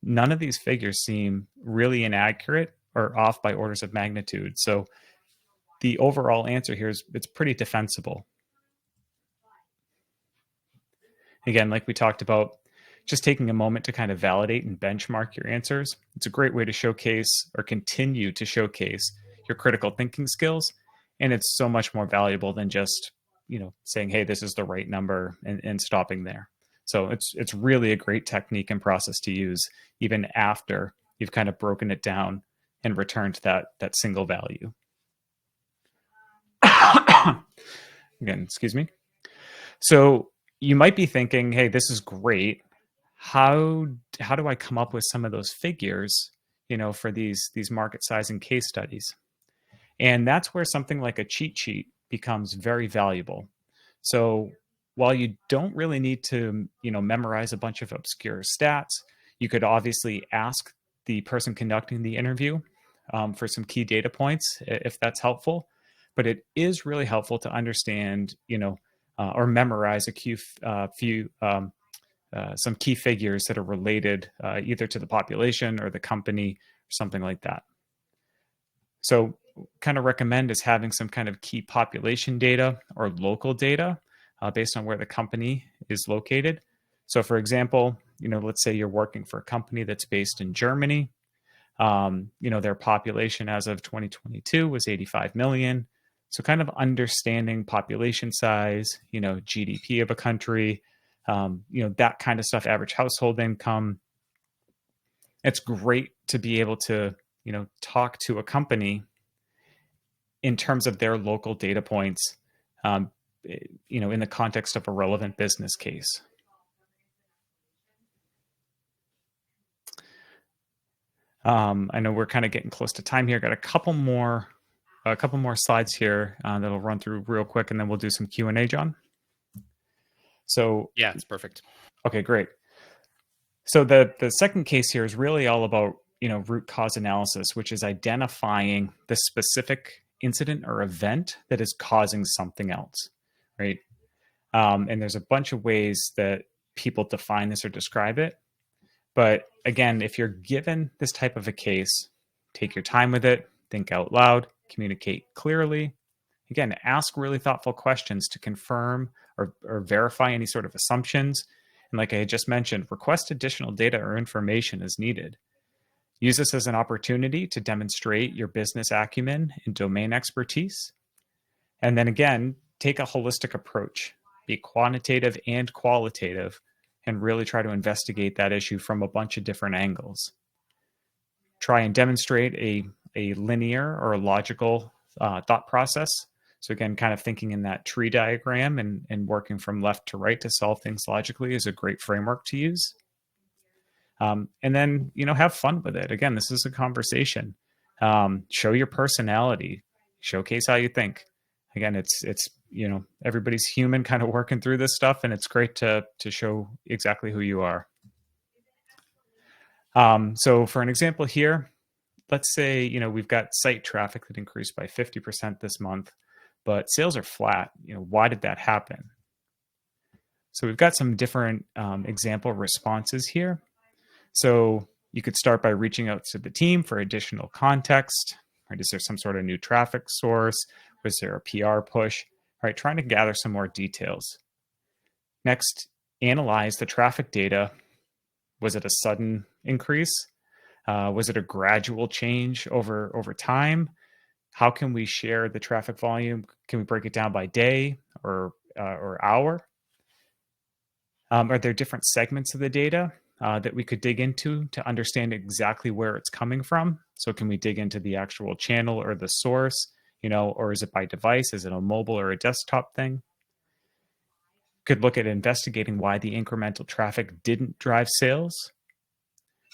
none of these figures seem really inaccurate or off by orders of magnitude. So the overall answer here is it's pretty defensible. Again, like we talked about, just taking a moment to kind of validate and benchmark your answers. It's a great way to showcase or continue to showcase your critical thinking skills And it's so much more valuable than just, saying, hey, this is the right number and stopping there. So it's really a great technique and process to use even after you've kind of broken it down and returned that single value. Again, excuse me. So you might be thinking, hey, this is great. How do I come up with some of those figures, for these market sizing case studies? And that's where something like a cheat sheet becomes very valuable. So while you don't really need to, memorize a bunch of obscure stats, you could obviously ask the person conducting the interview for some key data points if that's helpful. But it is really helpful to understand, or memorize some key figures that are related either to the population or the company or something like that. So kind of recommend is having some kind of key population data or local data based on where the company is located. So for example, let's say you're working for a company that's based in Germany. Their population as of 2022 was 85 million. So kind of understanding population size, GDP of a country, that kind of stuff, average household income. It's great to be able to, talk to a company in terms of their local data points, in the context of a relevant business case. I know we're kind of getting close to time here. Got a couple more slides here that'll run through real quick, and then we'll do some Q&A, John. So yeah, it's perfect. Okay, great. So the second case here is really all about, root cause analysis, which is identifying the specific incident or event that is causing something else, right? And there's a bunch of ways that people define this or describe it. But again, if you're given this type of a case, take your time with it, think out loud, communicate clearly. Again, ask really thoughtful questions to confirm or verify any sort of assumptions. And like I had just mentioned, request additional data or information as needed. Use this as an opportunity to demonstrate your business acumen and domain expertise. And then again, take a holistic approach, be quantitative and qualitative, and really try to investigate that issue from a bunch of different angles. Try and demonstrate a linear or a logical thought process. So again, kind of thinking in that tree diagram and working from left to right to solve things logically is a great framework to use. And then, have fun with it. Again, this is a conversation. Show your personality, showcase how you think. Again, it's everybody's human kind of working through this stuff, and it's great to show exactly who you are. So for an example here, let's say, we've got site traffic that increased by 50% this month, but sales are flat. Why did that happen? So we've got some different example responses here. So you could start by reaching out to the team for additional context. Right? Is there some sort of new traffic source? Was there a PR push? Right? Trying to gather some more details. Next, analyze the traffic data. Was it a sudden increase? Was it a gradual change over time? How can we share the traffic volume? Can we break it down by day or hour? Are there different segments of the data that we could dig into to understand exactly where it's coming from? So can we dig into the actual channel or the source, or is it by device? Is it a mobile or a desktop thing? Could look at investigating why the incremental traffic didn't drive sales,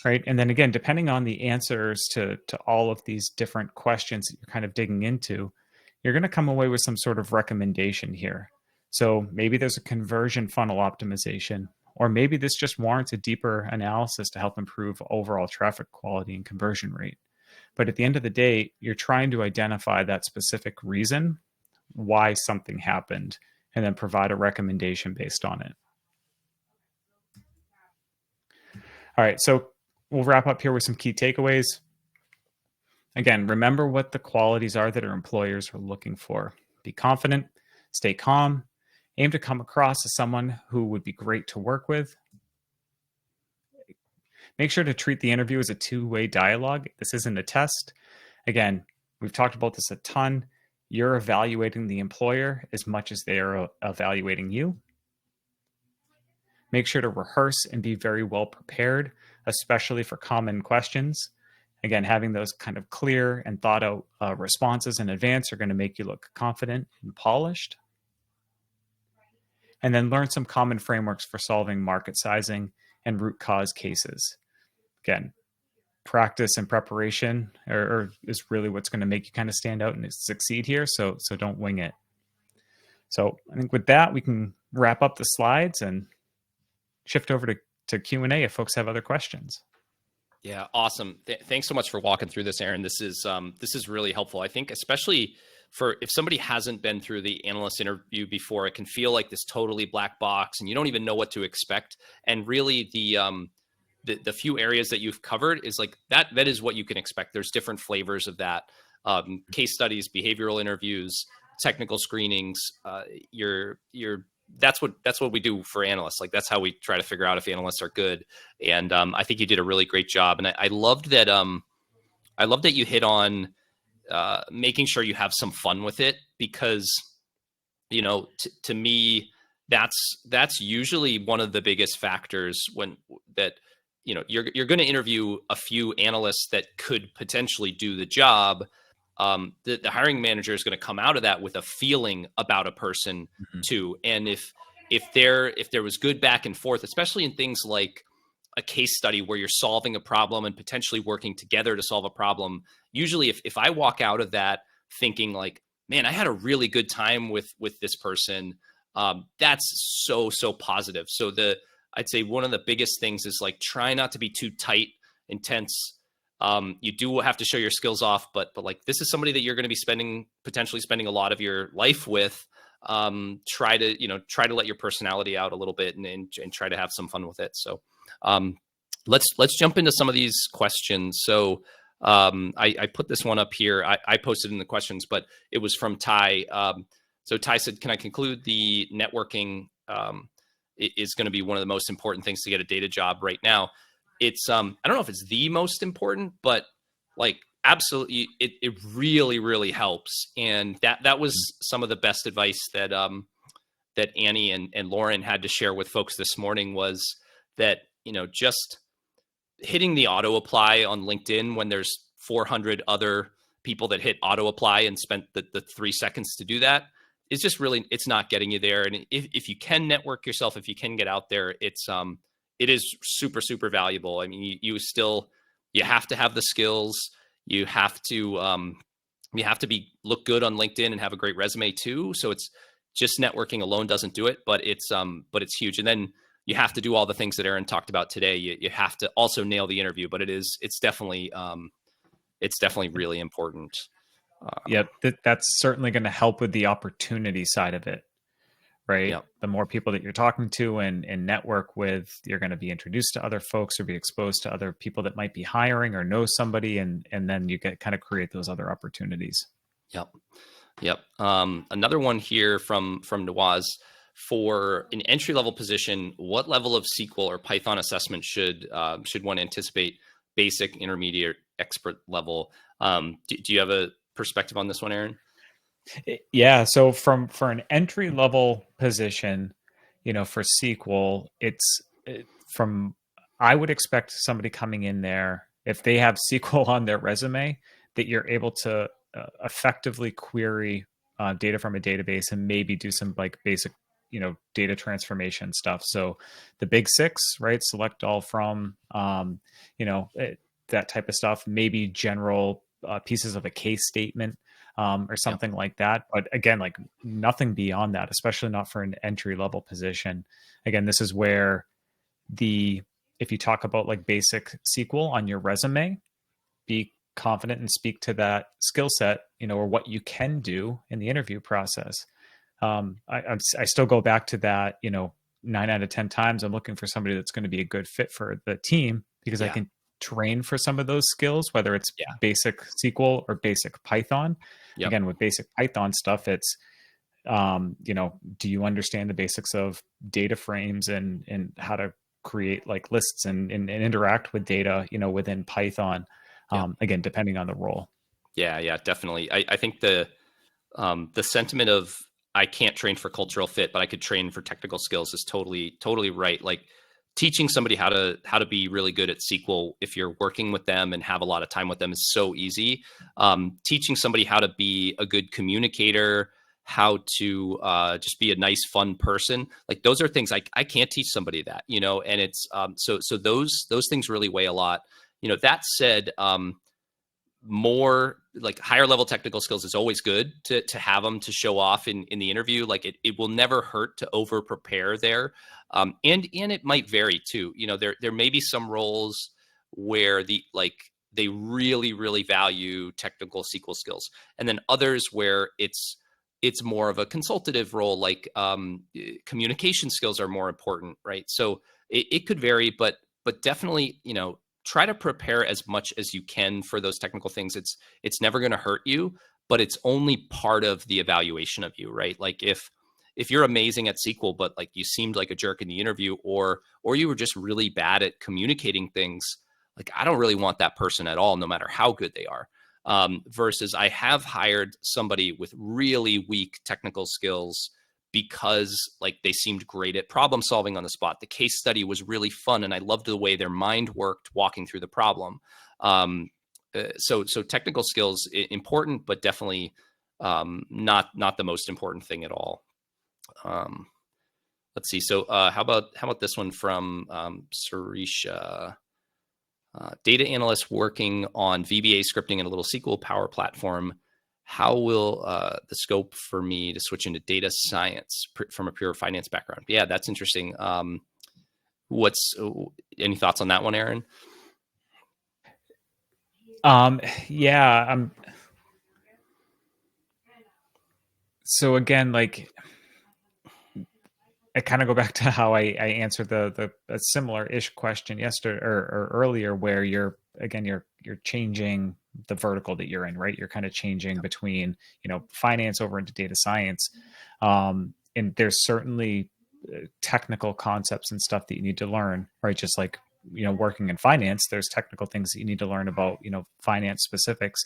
right? And then again, depending on the answers to all of these different questions that you're kind of digging into, you're going to come away with some sort of recommendation here. So maybe there's a conversion funnel optimization, or maybe this just warrants a deeper analysis to help improve overall traffic quality and conversion rate. But at the end of the day, you're trying to identify that specific reason why something happened and then provide a recommendation based on it. All right, so we'll wrap up here with some key takeaways. Again, remember what the qualities are that our employers are looking for. Be confident, stay calm, aim to come across as someone who would be great to work with. Make sure to treat the interview as a two-way dialogue. This isn't a test. Again, we've talked about this a ton. you're evaluating the employer as much as they are evaluating you. Make sure to rehearse and be very well prepared, especially for common questions. Again, having those kind of clear and thought out responses in advance are going to make you look confident and polished. And then learn some common frameworks for solving market sizing and root cause cases. Again, practice and preparation is really what's going to make you kind of stand out and succeed here. So don't wing it. So I think with that, we can wrap up the slides and shift over to Q&A if folks have other questions. Yeah, awesome. Thanks so much for walking through this, Aaron. This is really helpful. I think especially for if somebody hasn't been through the analyst interview before, it can feel like this totally black box and you don't even know what to expect. And really the few areas that you've covered is like that is what you can expect. There's different flavors of that. Case studies, behavioral interviews, technical screenings, that's what we do for analysts. Like that's how we try to figure out if analysts are good. And I think you did a really great job. And I loved that. I love that you hit on making sure you have some fun with it, because, you know, to me, that's usually one of the biggest factors when that, you know, you're going to interview a few analysts that could potentially do the job. The hiring manager is going to come out of that with a feeling about a person too. And if there was good back and forth, especially in things like a case study where you're solving a problem and potentially working together to solve a problem, usually if I walk out of that thinking like, man, I had a really good time with this person, that's so positive. So I'd say one of the biggest things is like, try not to be too tight, intense. You do have to show your skills off, but like, this is somebody that you're going to be potentially spending a lot of your life with. Try to let your personality out a little bit and try to have some fun with it. So, let's jump into some of these questions. So, I put this one up here. I posted in the questions, but it was from Ty. So Ty said, can I conclude the networking, is going to be one of the most important things to get a data job right now? It's, I don't know if it's the most important, but like, absolutely, it really helps. And that was some of the best advice that that Annie and Lauren had to share with folks this morning, was that, you know, just hitting the auto apply on LinkedIn when there's 400 other people that hit auto apply and spent the 3 seconds to do that is just really, it's not getting you there. And if you can network yourself, if you can get out there, it is super valuable. I mean, you have to have the skills. You have to look good on LinkedIn and have a great resume too. So it's just networking alone doesn't do it, but it's huge. And then you have to do all the things that Aaron talked about today. You have to also nail the interview, but it's definitely really important. Yeah, that's certainly going to help with the opportunity side of it, right? Yep. The more people that you're talking to and network with, you're going to be introduced to other folks or be exposed to other people that might be hiring or know somebody, and then you kind of create those other opportunities. Yep. Another one here from Nawaz. For an entry-level position, what level of SQL or Python assessment should one anticipate? Basic, intermediate, expert level? Do you have a perspective on this one, Aaron? Yeah. So for an entry level position, you know, for SQL, I would expect somebody coming in there, if they have SQL on their resume, that you're able to effectively query data from a database and maybe do some like basic, you know, data transformation stuff. So the big six, right? Select all from, that type of stuff, maybe general pieces of a case statement or something like that. But again, like nothing beyond that, especially not for an entry level position. Again, this is where if you talk about like basic SQL on your resume, be confident and speak to that skill set, you know, or what you can do in the interview process. I still go back to that, you know, 9 out of 10 times I'm looking for somebody that's going to be a good fit for the team, because I can train for some of those skills, whether it's basic SQL or basic Python. Again, with basic Python stuff, it's, do you understand the basics of data frames and how to create like lists and interact with data, you know, within Python, again, depending on the role. Yeah, definitely. I think The sentiment of I can't train for cultural fit, but I could train for technical skills is totally right. Like teaching somebody how to be really good at SQL if you're working with them and have a lot of time with them is so easy. Teaching somebody how to be a good communicator, how to just be a nice, fun person, like those are things I can't teach somebody that, and it's so those things really weigh a lot. That said, more like higher level technical skills is always good to have them to show off in the interview. Like it will never hurt to over prepare there. And it might vary too. There may be some roles where they really value technical SQL skills, and then others where it's more of a consultative role, like communication skills are more important, right? So it could vary, but definitely, try to prepare as much as you can for those technical things. It's never going to hurt you, but it's only part of the evaluation of you, right? Like if you're amazing at SQL, but like you seemed like a jerk in the interview, or you were just really bad at communicating things, like I don't really want that person at all, no matter how good they are. Versus I have hired somebody with really weak technical skills because like they seemed great at problem solving on the spot. The case study was really fun, and I loved the way their mind worked walking through the problem. So technical skills important, but definitely not the most important thing at all. Let's see. So how about this one from Sarisha? Data analyst working on VBA scripting and a little SQL Power Platform. How will the scope for me to switch into data science from a pure finance background? Yeah, that's interesting. What's any thoughts on that one, Aaron? Yeah. So again, like I kind of go back to how I answered a similar-ish question yesterday or earlier, where you're changing the vertical that you're in, right? You're kind of changing between, finance over into data science. And there's certainly technical concepts and stuff that you need to learn, right? Just like, working in finance, there's technical things that you need to learn about, finance specifics.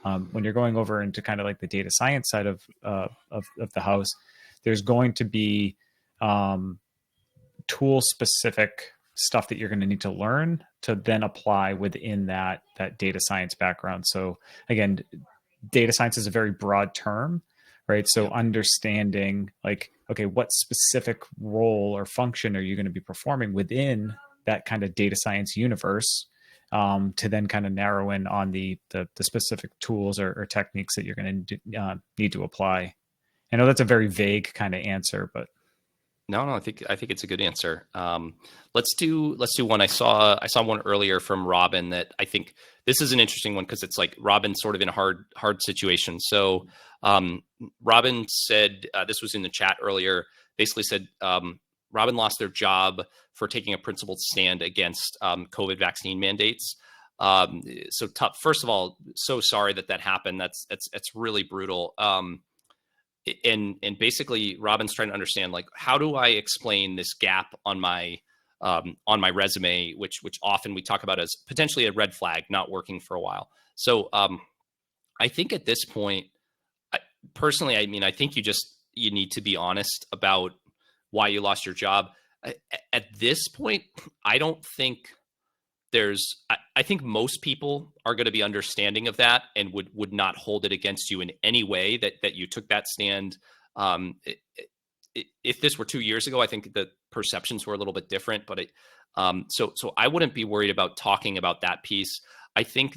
When you're going over into kind of like the data science side of the house, there's going to be tool specific stuff that you're going to need to learn to then apply within that data science background. So again, data science is a very broad term, right? So understanding like, okay, what specific role or function are you going to be performing within that kind of data science universe, to then kind of narrow in on the specific tools or techniques that you're going to need to apply. I know that's a very vague kind of answer, but No, I think it's a good answer. Let's do one. I saw one earlier from Robin that I think this is an interesting one because it's like Robin's sort of in a hard situation. So Robin said, this was in the chat earlier, basically said Robin lost their job for taking a principled stand against COVID vaccine mandates. So tough. First of all, so sorry that happened. That's really brutal. And basically Robin's trying to understand, like, how do I explain this gap on my resume, which often we talk about as potentially a red flag, not working for a while. So I think at this point, personally, I mean, I think you need to be honest about why you lost your job. At this point, I don't think I think most people are going to be understanding of that and would not hold it against you in any way that you took that stand. If this were 2 years ago, I think the perceptions were a little bit different, but so I wouldn't be worried about talking about that piece. I think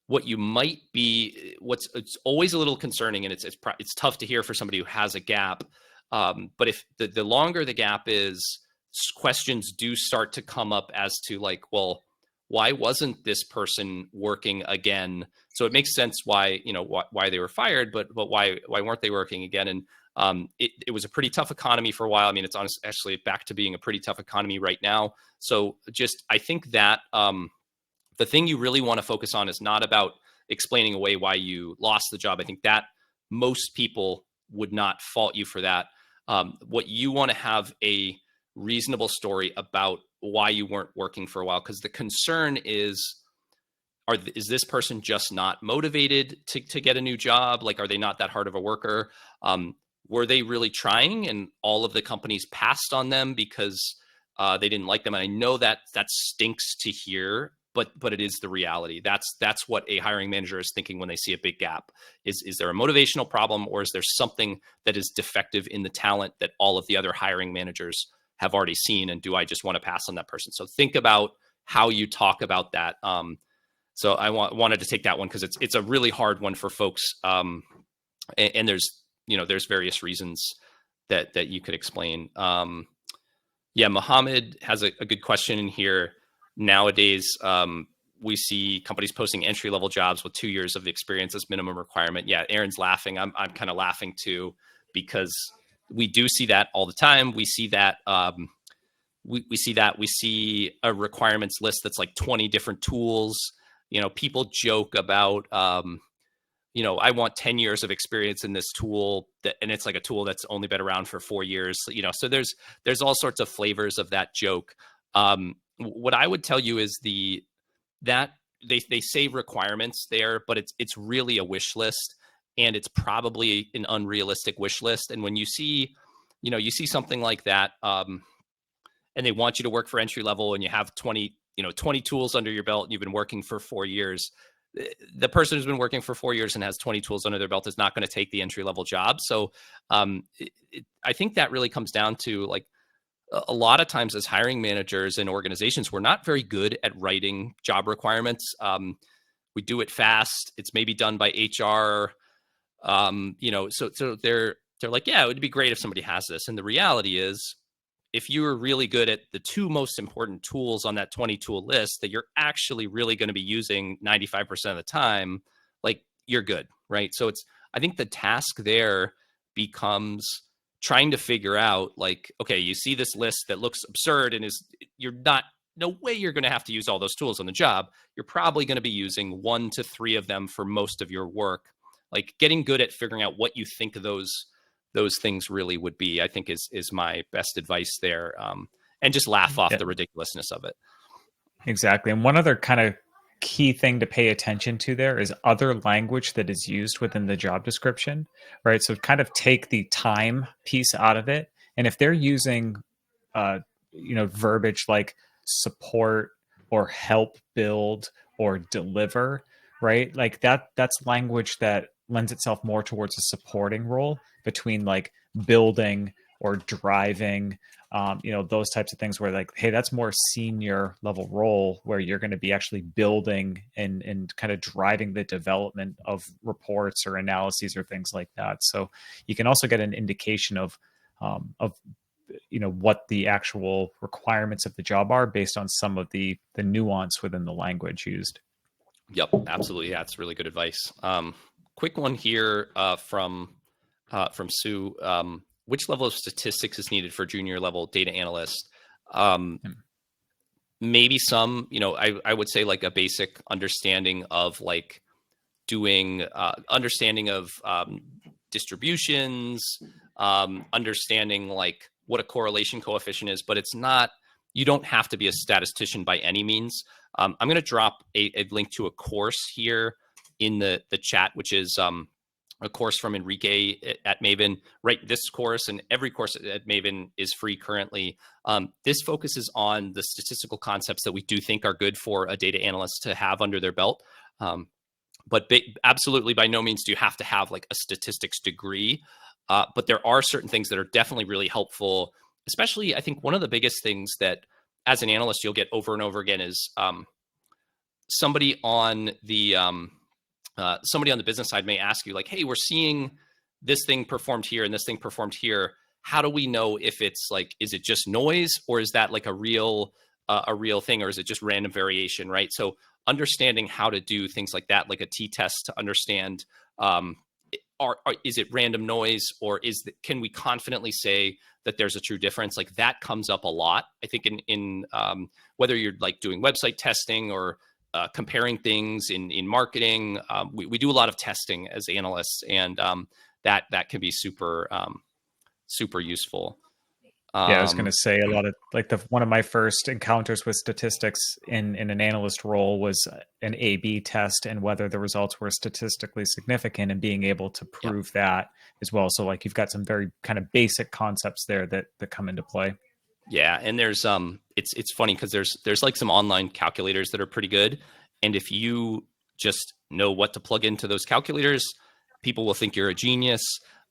what you might be, it's always a little concerning, and it's tough to hear for somebody who has a gap. But if the longer the gap is, questions do start to come up as to like, well, why wasn't this person working again? So it makes sense why they were fired, but why weren't they working again? And it was a pretty tough economy for a while. I mean, it's actually back to being a pretty tough economy right now. So I think that the thing you really want to focus on is not about explaining away why you lost the job. I think that most people would not fault you for that. What you want to have a reasonable story about why you weren't working for a while, because the concern is is this person just not motivated to get a new job? Like, are they not that hard of a worker? Were they really trying and all of the companies passed on them because they didn't like them? And I know that stinks to hear, but it is the reality. That's what a hiring manager is thinking when they see a big gap. Is there a motivational problem, or is there something that is defective in the talent that all of the other hiring managers have already seen? And do I just want to pass on that person? So think about how you talk about that. So I wanted to take that one because it's a really hard one for folks. And there's various reasons that you could explain. Yeah, Mohammed has a good question in here. Nowadays, we see companies posting entry-level jobs with 2 years of experience as minimum requirement. Yeah, Aaron's laughing. I'm kind of laughing too, because we do see that all the time. We see that we see a requirements list that's like 20 different tools. People joke about I want 10 years of experience in this tool, and it's like a tool that's only been around for 4 years. So there's all sorts of flavors of that joke. What I would tell you is that they say requirements there, but it's really a wish list, and it's probably an unrealistic wish list. And when you see something like that, and they want you to work for entry level, and you have 20 tools under your belt, and you've been working for 4 years, the person who's been working for 4 years and has 20 tools under their belt is not going to take the entry level job. So I think that really comes down to, like, a lot of times as hiring managers in organizations, we're not very good at writing job requirements. We do it fast. It's maybe done by HR. So they're like, yeah, it would be great if somebody has this. And the reality is, if you are really good at the 2 most important tools on that 20 tool list that you're actually really going to be using 95% of the time, like, you're good, right? So I think the task there becomes trying to figure out, like, okay, you see this list that looks absurd and no way you're going to have to use all those tools on the job. You're probably going to be using 1 to 3 of them for most of your work. Like, getting good at figuring out what you think those things really would be, I think is my best advice there. And just laugh off the ridiculousness of it. Exactly. And one other kind of key thing to pay attention to there is other language that is used within the job description, right? So kind of take the time piece out of it. And if they're using, verbiage like support or help build or deliver, right? Like that's language that lends itself more towards a supporting role between like building or driving, those types of things where, like, hey, that's more senior level role where you're going to be actually building and kind of driving the development of reports or analyses or things like that. So you can also get an indication of what the actual requirements of the job are based on some of the nuance within the language used. Yep, absolutely. Yeah, it's really good advice. Quick one here from Sue. Which level of statistics is needed for junior level data analyst? Maybe some, I would say like a basic understanding of like doing understanding of distributions, understanding like what a correlation coefficient is, but it's not, you don't have to be a statistician by any means. I'm going to drop a link to a course here in the chat, which is a course from Enrique at Maven. Right, this course and every course at Maven is free currently. This focuses on the statistical concepts that we do think are good for a data analyst to have under their belt. But absolutely, by no means do you have to have like a statistics degree. But there are certain things that are definitely really helpful. Especially, I think one of the biggest things that as an analyst you'll get over and over again is somebody on the business side may ask you like, hey, we're seeing this thing performed here and this thing performed here. How do we know if it's like, is it just noise, or is that like a real thing, or is it just random variation, right? So understanding how to do things like that, like a t-test to understand, is it random noise, or can we confidently say that there's a true difference? Like that comes up a lot, I think, in whether you're like doing website testing or comparing things in marketing. We do a lot of testing as analysts, and that can be super useful. Yeah, I was going to say a lot of like one of my first encounters with statistics in an analyst role was an A/B test and whether the results were statistically significant and being able to Yeah. prove that as well. So like you've got some very kind of basic concepts there that come into play. Yeah, and there's it's funny because there's like some online calculators that are pretty good, and if you just know what to plug into those calculators, people will think you're a genius.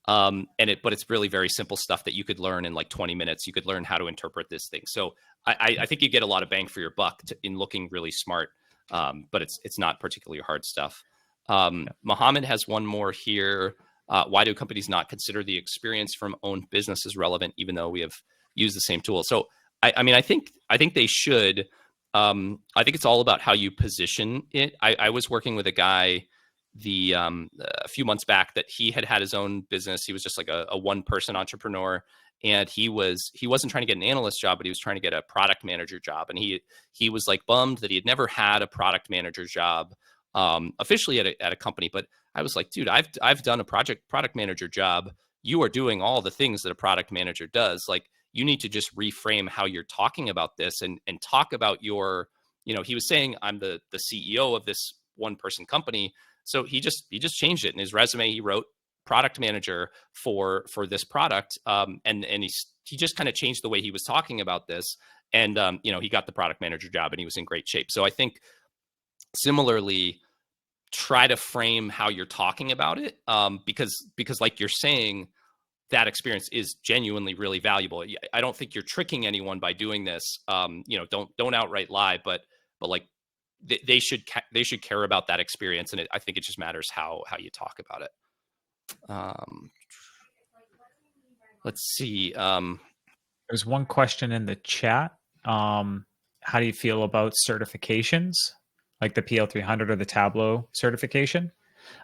But it's really very simple stuff that you could learn in like 20 minutes. You could learn how to interpret this thing. So I think you get a lot of bang for your buck in looking really smart. But it's not particularly hard stuff. Mohammed has one more here. Why do companies not consider the experience from own business as relevant, even though we have used the same tool? So I mean, I think they should. I think it's all about how you position it. I was working with a guy a few months back that he had his own business. He was just like a one person entrepreneur, and he wasn't trying to get an analyst job, but he was trying to get a product manager job. And he was like bummed that he had never had a product manager job officially at a company. But I was like, dude, I've done a product manager job. You are doing all the things that a product manager does. Like, you need to just reframe how you're talking about this and talk about your, he was saying, I'm the CEO of this one person company. So he just changed it in his resume. He wrote product manager for this product, and he just kind of changed the way he was talking about this, and he got the product manager job, and he was in great shape. So I think similarly, try to frame how you're talking about it, because like you're saying, that experience is genuinely really valuable. I don't think you're tricking anyone by doing this. Don't outright lie, but like they should care about that experience, and I think it just matters how you talk about it. Let's see. There's one question in the chat. How do you feel about certifications, like the PL300 or the Tableau certification?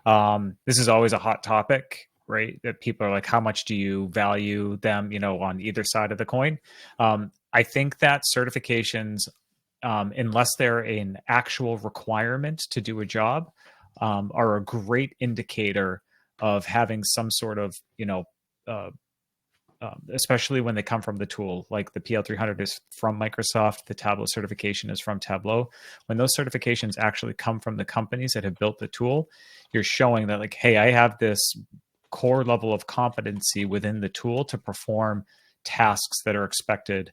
This is always a hot topic, right? That people are like, how much do you value them, on either side of the coin? I think that certifications, unless they're an actual requirement to do a job, are a great indicator of having some sort of, especially when they come from the tool. Like the PL300 is from Microsoft, the Tableau certification is from Tableau. When those certifications actually come from the companies that have built the tool, you're showing that like, hey, I have this core level of competency within the tool to perform tasks that are expected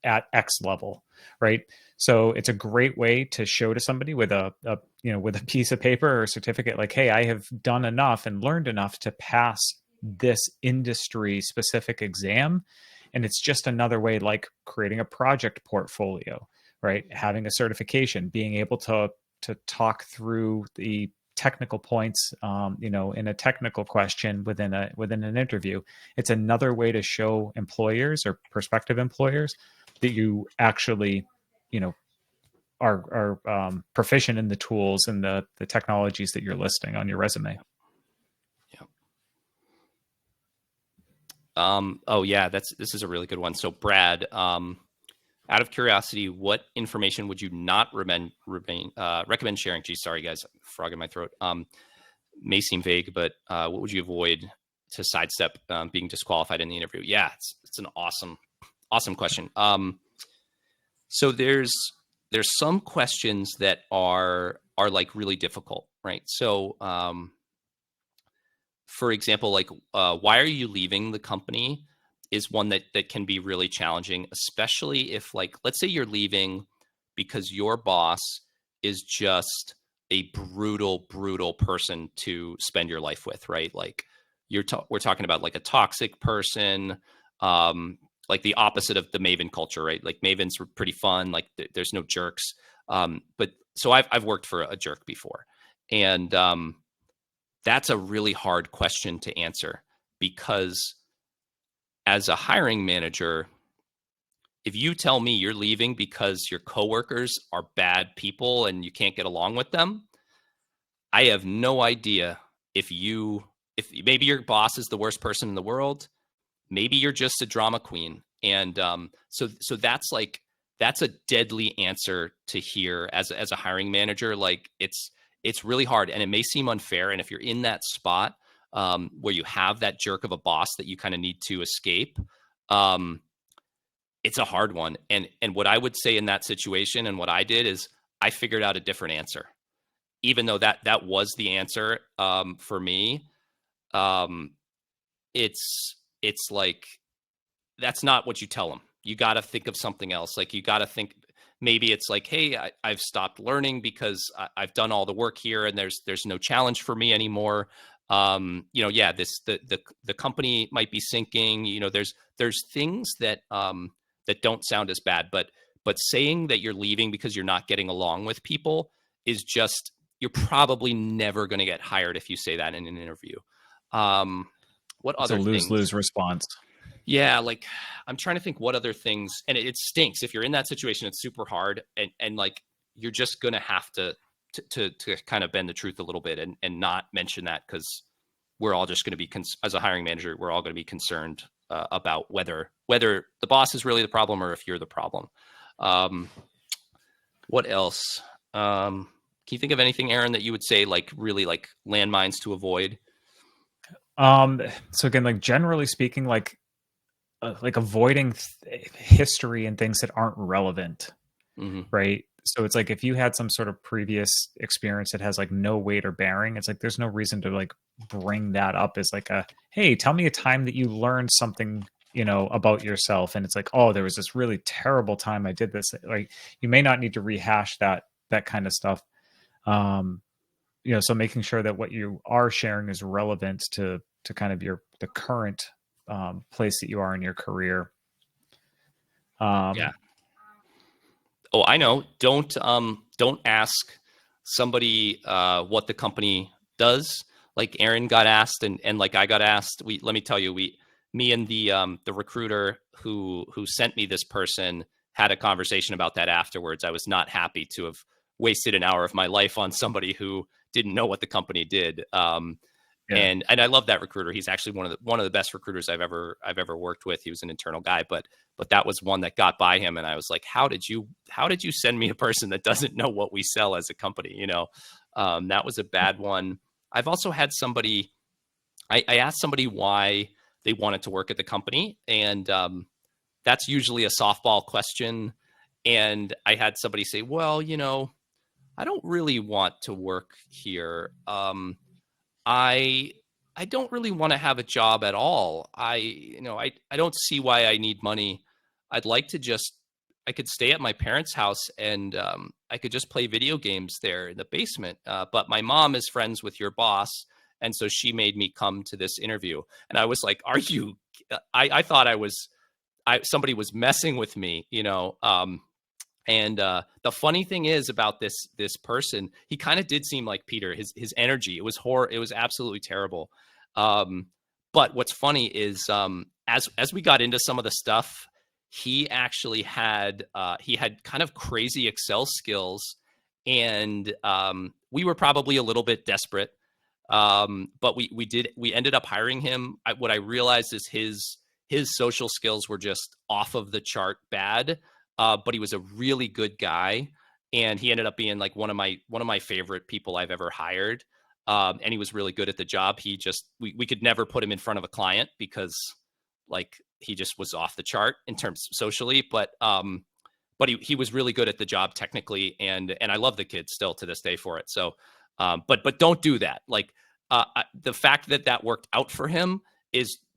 at X level, right? So it's a great way to show to somebody with with a piece of paper or a certificate, like, hey, I have done enough and learned enough to pass this industry specific exam. And it's just another way, like creating a project portfolio, right? Having a certification, being able to talk through the technical points, in a technical question within an interview. It's another way to show employers or prospective employers that you actually, are proficient in the tools and the technologies that you're listing on your resume. Oh yeah, this is a really good one. So Brad, out of curiosity, what information would you not recommend sharing? Geez, sorry guys, frog in my throat. May seem vague, but what would you avoid to sidestep being disqualified in the interview? Yeah, it's an awesome question. So there's some questions that are like really difficult, right? So for example, like why are you leaving the company is one that can be really challenging, especially if, like, let's say you're leaving because your boss is just a brutal person to spend your life with, right? Like we're talking about like a toxic person, like the opposite of the Maven culture, right? Like Mavens were pretty fun, like there's no jerks. But so I've worked for a jerk before, and that's a really hard question to answer, because as a hiring manager, if you tell me you're leaving because your coworkers are bad people and you can't get along with them, I have no idea if maybe your boss is the worst person in the world, maybe you're just a drama queen. And so that's a deadly answer to hear as a hiring manager. Like it's really hard, and it may seem unfair. And if you're in that spot where you have that jerk of a boss that you kind of need to escape, it's a hard one. And what I would say in that situation, and what I did, is I figured out a different answer, even though that was the answer for me. Um, it's like, that's not what you tell them. You got to think of something else. Like, you got to think, maybe it's like, hey, I've stopped learning because I've done all the work here, and there's no challenge for me anymore. Yeah, the company might be sinking. There's things that that don't sound as bad, but saying that you're leaving because you're not getting along with people is just, you're probably never going to get hired if you say that in an interview. What It's a other things? lose-lose response. Yeah, like, I'm trying to think what other things, and it stinks if you're in that situation. It's super hard, and like, you're just gonna have to kind of bend the truth a little bit, and not mention that, because we're all just going to be as a hiring manager, we're all going to be concerned about whether the boss is really the problem or if you're the problem. What else? Can you think of anything, Aaron, that you would say, like, really, like, landmines to avoid? So again, like, generally speaking, like avoiding history and things that aren't relevant, Mm-hmm. right? So it's like, if you had some sort of previous experience that has like no weight or bearing, it's like there's no reason to like bring that up as like a, hey, tell me a time that you learned something, about yourself. And it's like, oh, there was this really terrible time I did this. Like, you may not need to rehash that kind of stuff. So making sure that what you are sharing is relevant to kind of the current place that you are in your career. Yeah. Oh, I know. Don't ask somebody what the company does. Like, Aaron got asked, and like, I got asked. Let me tell you, me and the recruiter who sent me this person had a conversation about that afterwards. I was not happy to have wasted an hour of my life on somebody who didn't know what the company did. Yeah. And I love that recruiter. He's actually one of the best recruiters I've ever worked with. He was an internal guy, but that was one that got by him, and I was like, how did you send me a person that doesn't know what we sell as a company? That was a bad one. I've also had somebody. I asked somebody why they wanted to work at the company, and that's usually a softball question. And I had somebody say, well, I don't really want to work here. I I don't really want to have a job at all. I don't see why I need money. I'd like to just I could stay at my parents' house, and I could just play video games there in the basement. But my mom is friends with your boss, and so she made me come to this interview. And I was like, "Are you?" I thought somebody was messing with me, And the funny thing is about this person, he kind of did seem like Peter. His energy, it was It was absolutely terrible. But what's funny is, as we got into some of the stuff, he actually had kind of crazy Excel skills, and we were probably a little bit desperate. But we ended up hiring him. What I realized is his social skills were just off of the chart bad. But he was a really good guy, and he ended up being like one of my favorite people I've ever hired. And he was really good at the job. We could never put him in front of a client because, like, he just was off the chart in terms socially. But he was really good at the job technically, and I love the kid still to this day for it. So, but don't do that. Like, the fact that worked out for him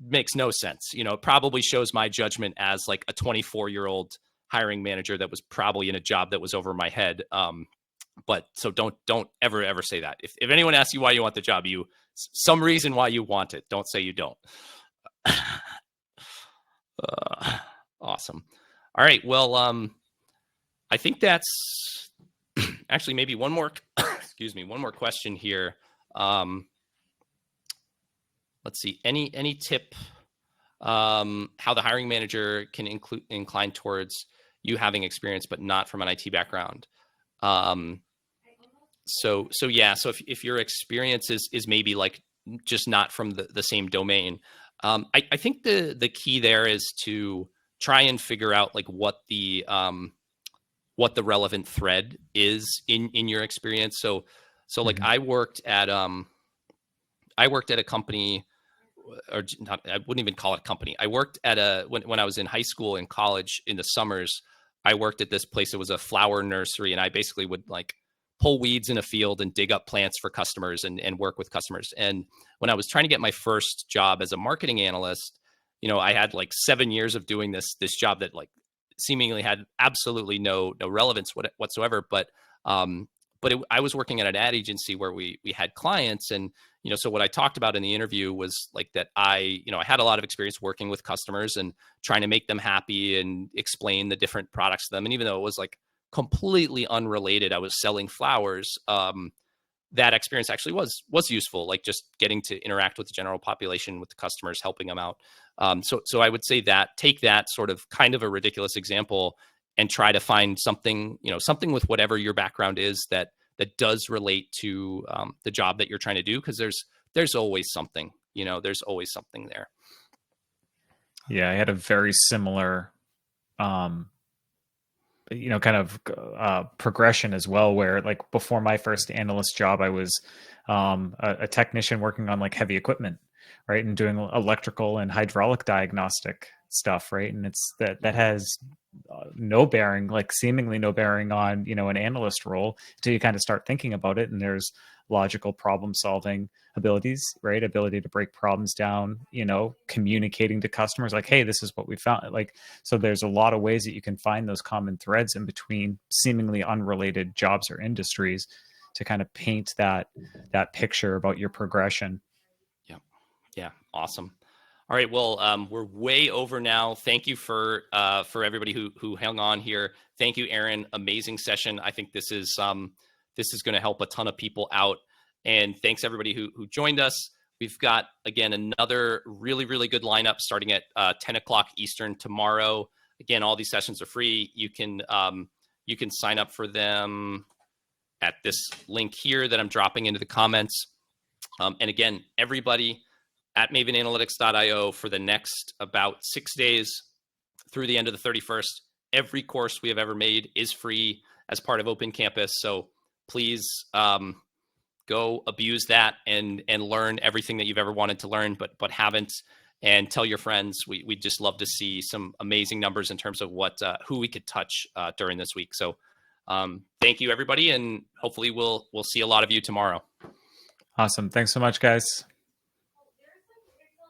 makes no sense. It probably shows my judgment as like a 24-year-old hiring manager that was probably in a job that was over my head. But so don't ever say that. If anyone asks you why you want the job, some reason why you want it. Don't say you don't. Awesome. All right. Well, I think that's actually maybe one more. Excuse me. One more question here. Let's see. Any tip how the hiring manager can incline towards you having experience but not from an IT background? So if your experience is maybe like just not from the same domain, I think the key there is to try and figure out like what the relevant thread is in your experience. So like, Mhm. I worked at a company or not, I wouldn't even call it a company. I worked at when I was in high school and college in the summers, I worked at this place. It was a flower nursery, and I basically would like pull weeds in a field and dig up plants for customers and work with customers. And when I was trying to get my first job as a marketing analyst, I had like 7 years of doing this job that like seemingly had absolutely no relevance whatsoever. I was working at an ad agency where we had clients, and so what I talked about in the interview was like that I had a lot of experience working with customers and trying to make them happy and explain the different products to them. And even though it was like completely unrelated, I was selling flowers. That experience actually was useful, like just getting to interact with the general population, with the customers, helping them out. So I would say that take that sort of kind of a ridiculous example and try to find something, something with whatever your background is that does relate to the job that you're trying to do, because there's always something, there's always something there. Yeah, I had a very similar kind of progression as well, where like before my first analyst job, I was a technician working on like heavy equipment, right, and doing electrical and hydraulic diagnostic stuff, right, and it's that has no bearing, like seemingly no bearing on an analyst role until you kind of start thinking about it. And there's logical problem solving abilities, right, ability to break problems down, communicating to customers like, hey, this is what we found. Like, so there's a lot of ways that you can find those common threads in between seemingly unrelated jobs or industries to kind of paint that picture about your progression. Yeah, awesome. All right, well, we're way over now. Thank you for everybody who hung on here. Thank you, Aaron. Amazing session. I think this is going to help a ton of people out. And thanks everybody who joined us. We've got, again, another really, really good lineup starting at 10 o'clock Eastern tomorrow. Again, all these sessions are free. You can sign up for them at this link here that I'm dropping into the comments. And again, everybody at mavenanalytics.io for the next about 6 days through the end of the 31st. Every course we have ever made is free as part of Open Campus. So please go abuse that and learn everything that you've ever wanted to learn but haven't, and tell your friends. We'd just love to see some amazing numbers in terms of who we could touch during this week. So thank you, everybody, and hopefully we'll see a lot of you tomorrow. Awesome. Thanks so much, guys.